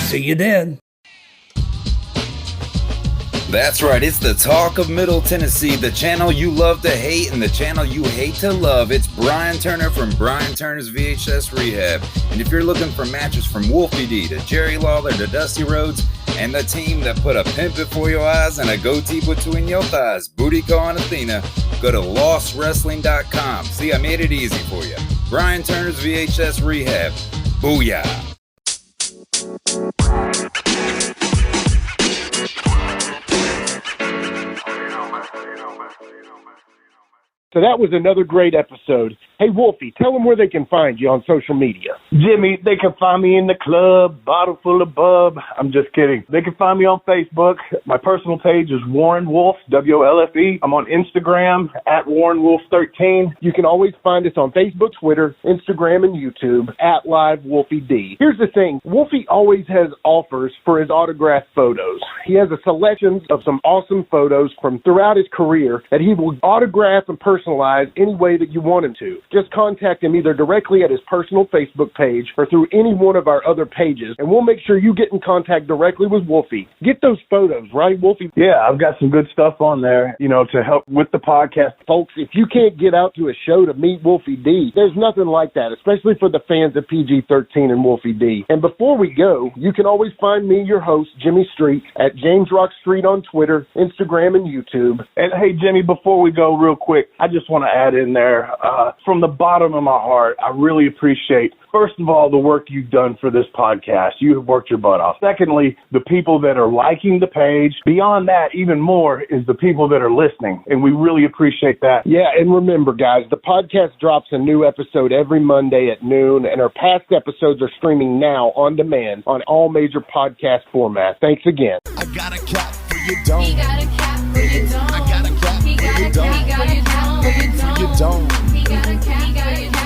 See you then. That's right, it's the talk of Middle Tennessee, the channel you love to hate and the channel you hate to love. It's Brian Turner from Brian Turner's VHS Rehab. And if you're looking for matches from Wolfie D to Jerry Lawler to Dusty Rhodes and the team that put a pimp before your eyes and a goatee between your thighs, Booty Call and Athena, go to lostwrestling.com. See, I made it easy for you. Brian Turner's VHS Rehab. Booyah. So that was another great episode. Hey, Wolfie, tell them where they can find you on social media. Jimmy, they can find me in the club, bottle full of bub. I'm just kidding. They can find me on Facebook. My personal page is Warren Wolf, WOLFE. I'm on Instagram at WarrenWolf13. You can always find us on Facebook, Twitter, Instagram, and YouTube at Live Wolfie D. Here's the thing. Wolfie always has offers for his autographed photos. He has a selection of some awesome photos from throughout his career that he will autograph and personalize any way that you want him to. Just contact him either directly at his personal Facebook page or through any one of our other pages, and we'll make sure you get in contact directly with Wolfie. Get those photos, right, Wolfie? Yeah, I've got some good stuff on there, to help with the podcast. Folks, if you can't get out to a show to meet Wolfie D, there's nothing like that, especially for the fans of PG-13 and Wolfie D. And before we go, you can always find me, your host, Jimmy Street, at James Rock Street on Twitter, Instagram, and YouTube. And hey, Jimmy, before we go real quick, I just want to add in there, from the bottom of my heart, I really appreciate, first of all, the work you've done for this podcast. You have worked your butt off. Secondly, the people that are liking the page. Beyond that, even more, is the people that are listening, and we really appreciate that. Yeah, and remember, guys, the podcast drops a new episode every Monday at noon, and our past episodes are streaming now on demand on all major podcast formats. Thanks again. I got a cap for your dome. He got a cap for your dome. I got a cap for your dome. He got a cap for your dome. He got a cap for your dome.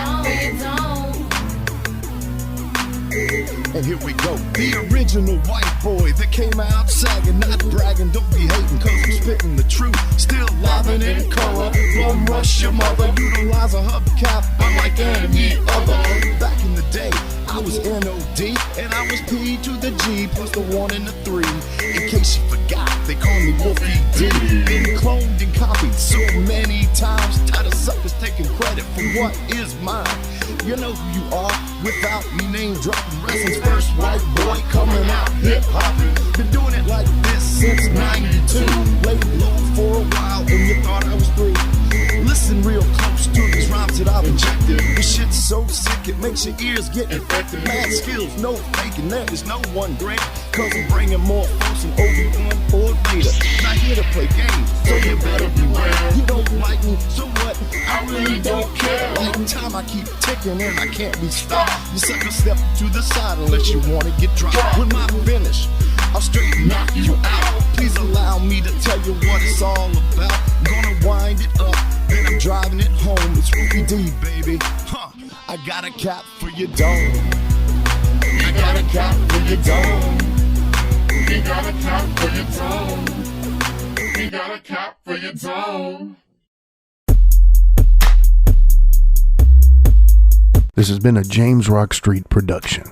And here we go. The original white boy that came out sagging, not bragging, don't be hating, cause I'm spitting the truth. Still livin' in color. Bum rush your mother, utilize a hubcap unlike any other. Back in the day, I was NOD, and I was P to the G, plus the 1 and the 3. In case you forgot, they call me Wolfie D. Been cloned and copied so many times, tired of suckers taking credit for what is mine. You know who you are, without me name dropping. Wrestling's first white boy coming out hip-hop. Been doing it like this since 92. Laid low for a while and you thought I was through. Listen real close to these rhymes that I've injected. This shit's so sick it makes your ears get infected. Mad skills, no faking, there is no one great. Cause I'm bringing more folks than Obi-Wan or Vader. Not here to play games, so you better beware. You don't like me, so what? I really don't care. Like time I keep ticking and I can't be stopped. You sucker step to the side unless you wanna get dropped. With my finish, I'll straight knock you out. Please allow me to tell you what it's all about. I'm gonna wind it up, then I'm driving it home. It's Wolfie D, baby. I got a cap for your dome. I got a cap for your dome. We got a cap for your dome. We got a cap for your dome. This has been a James Rock Street production.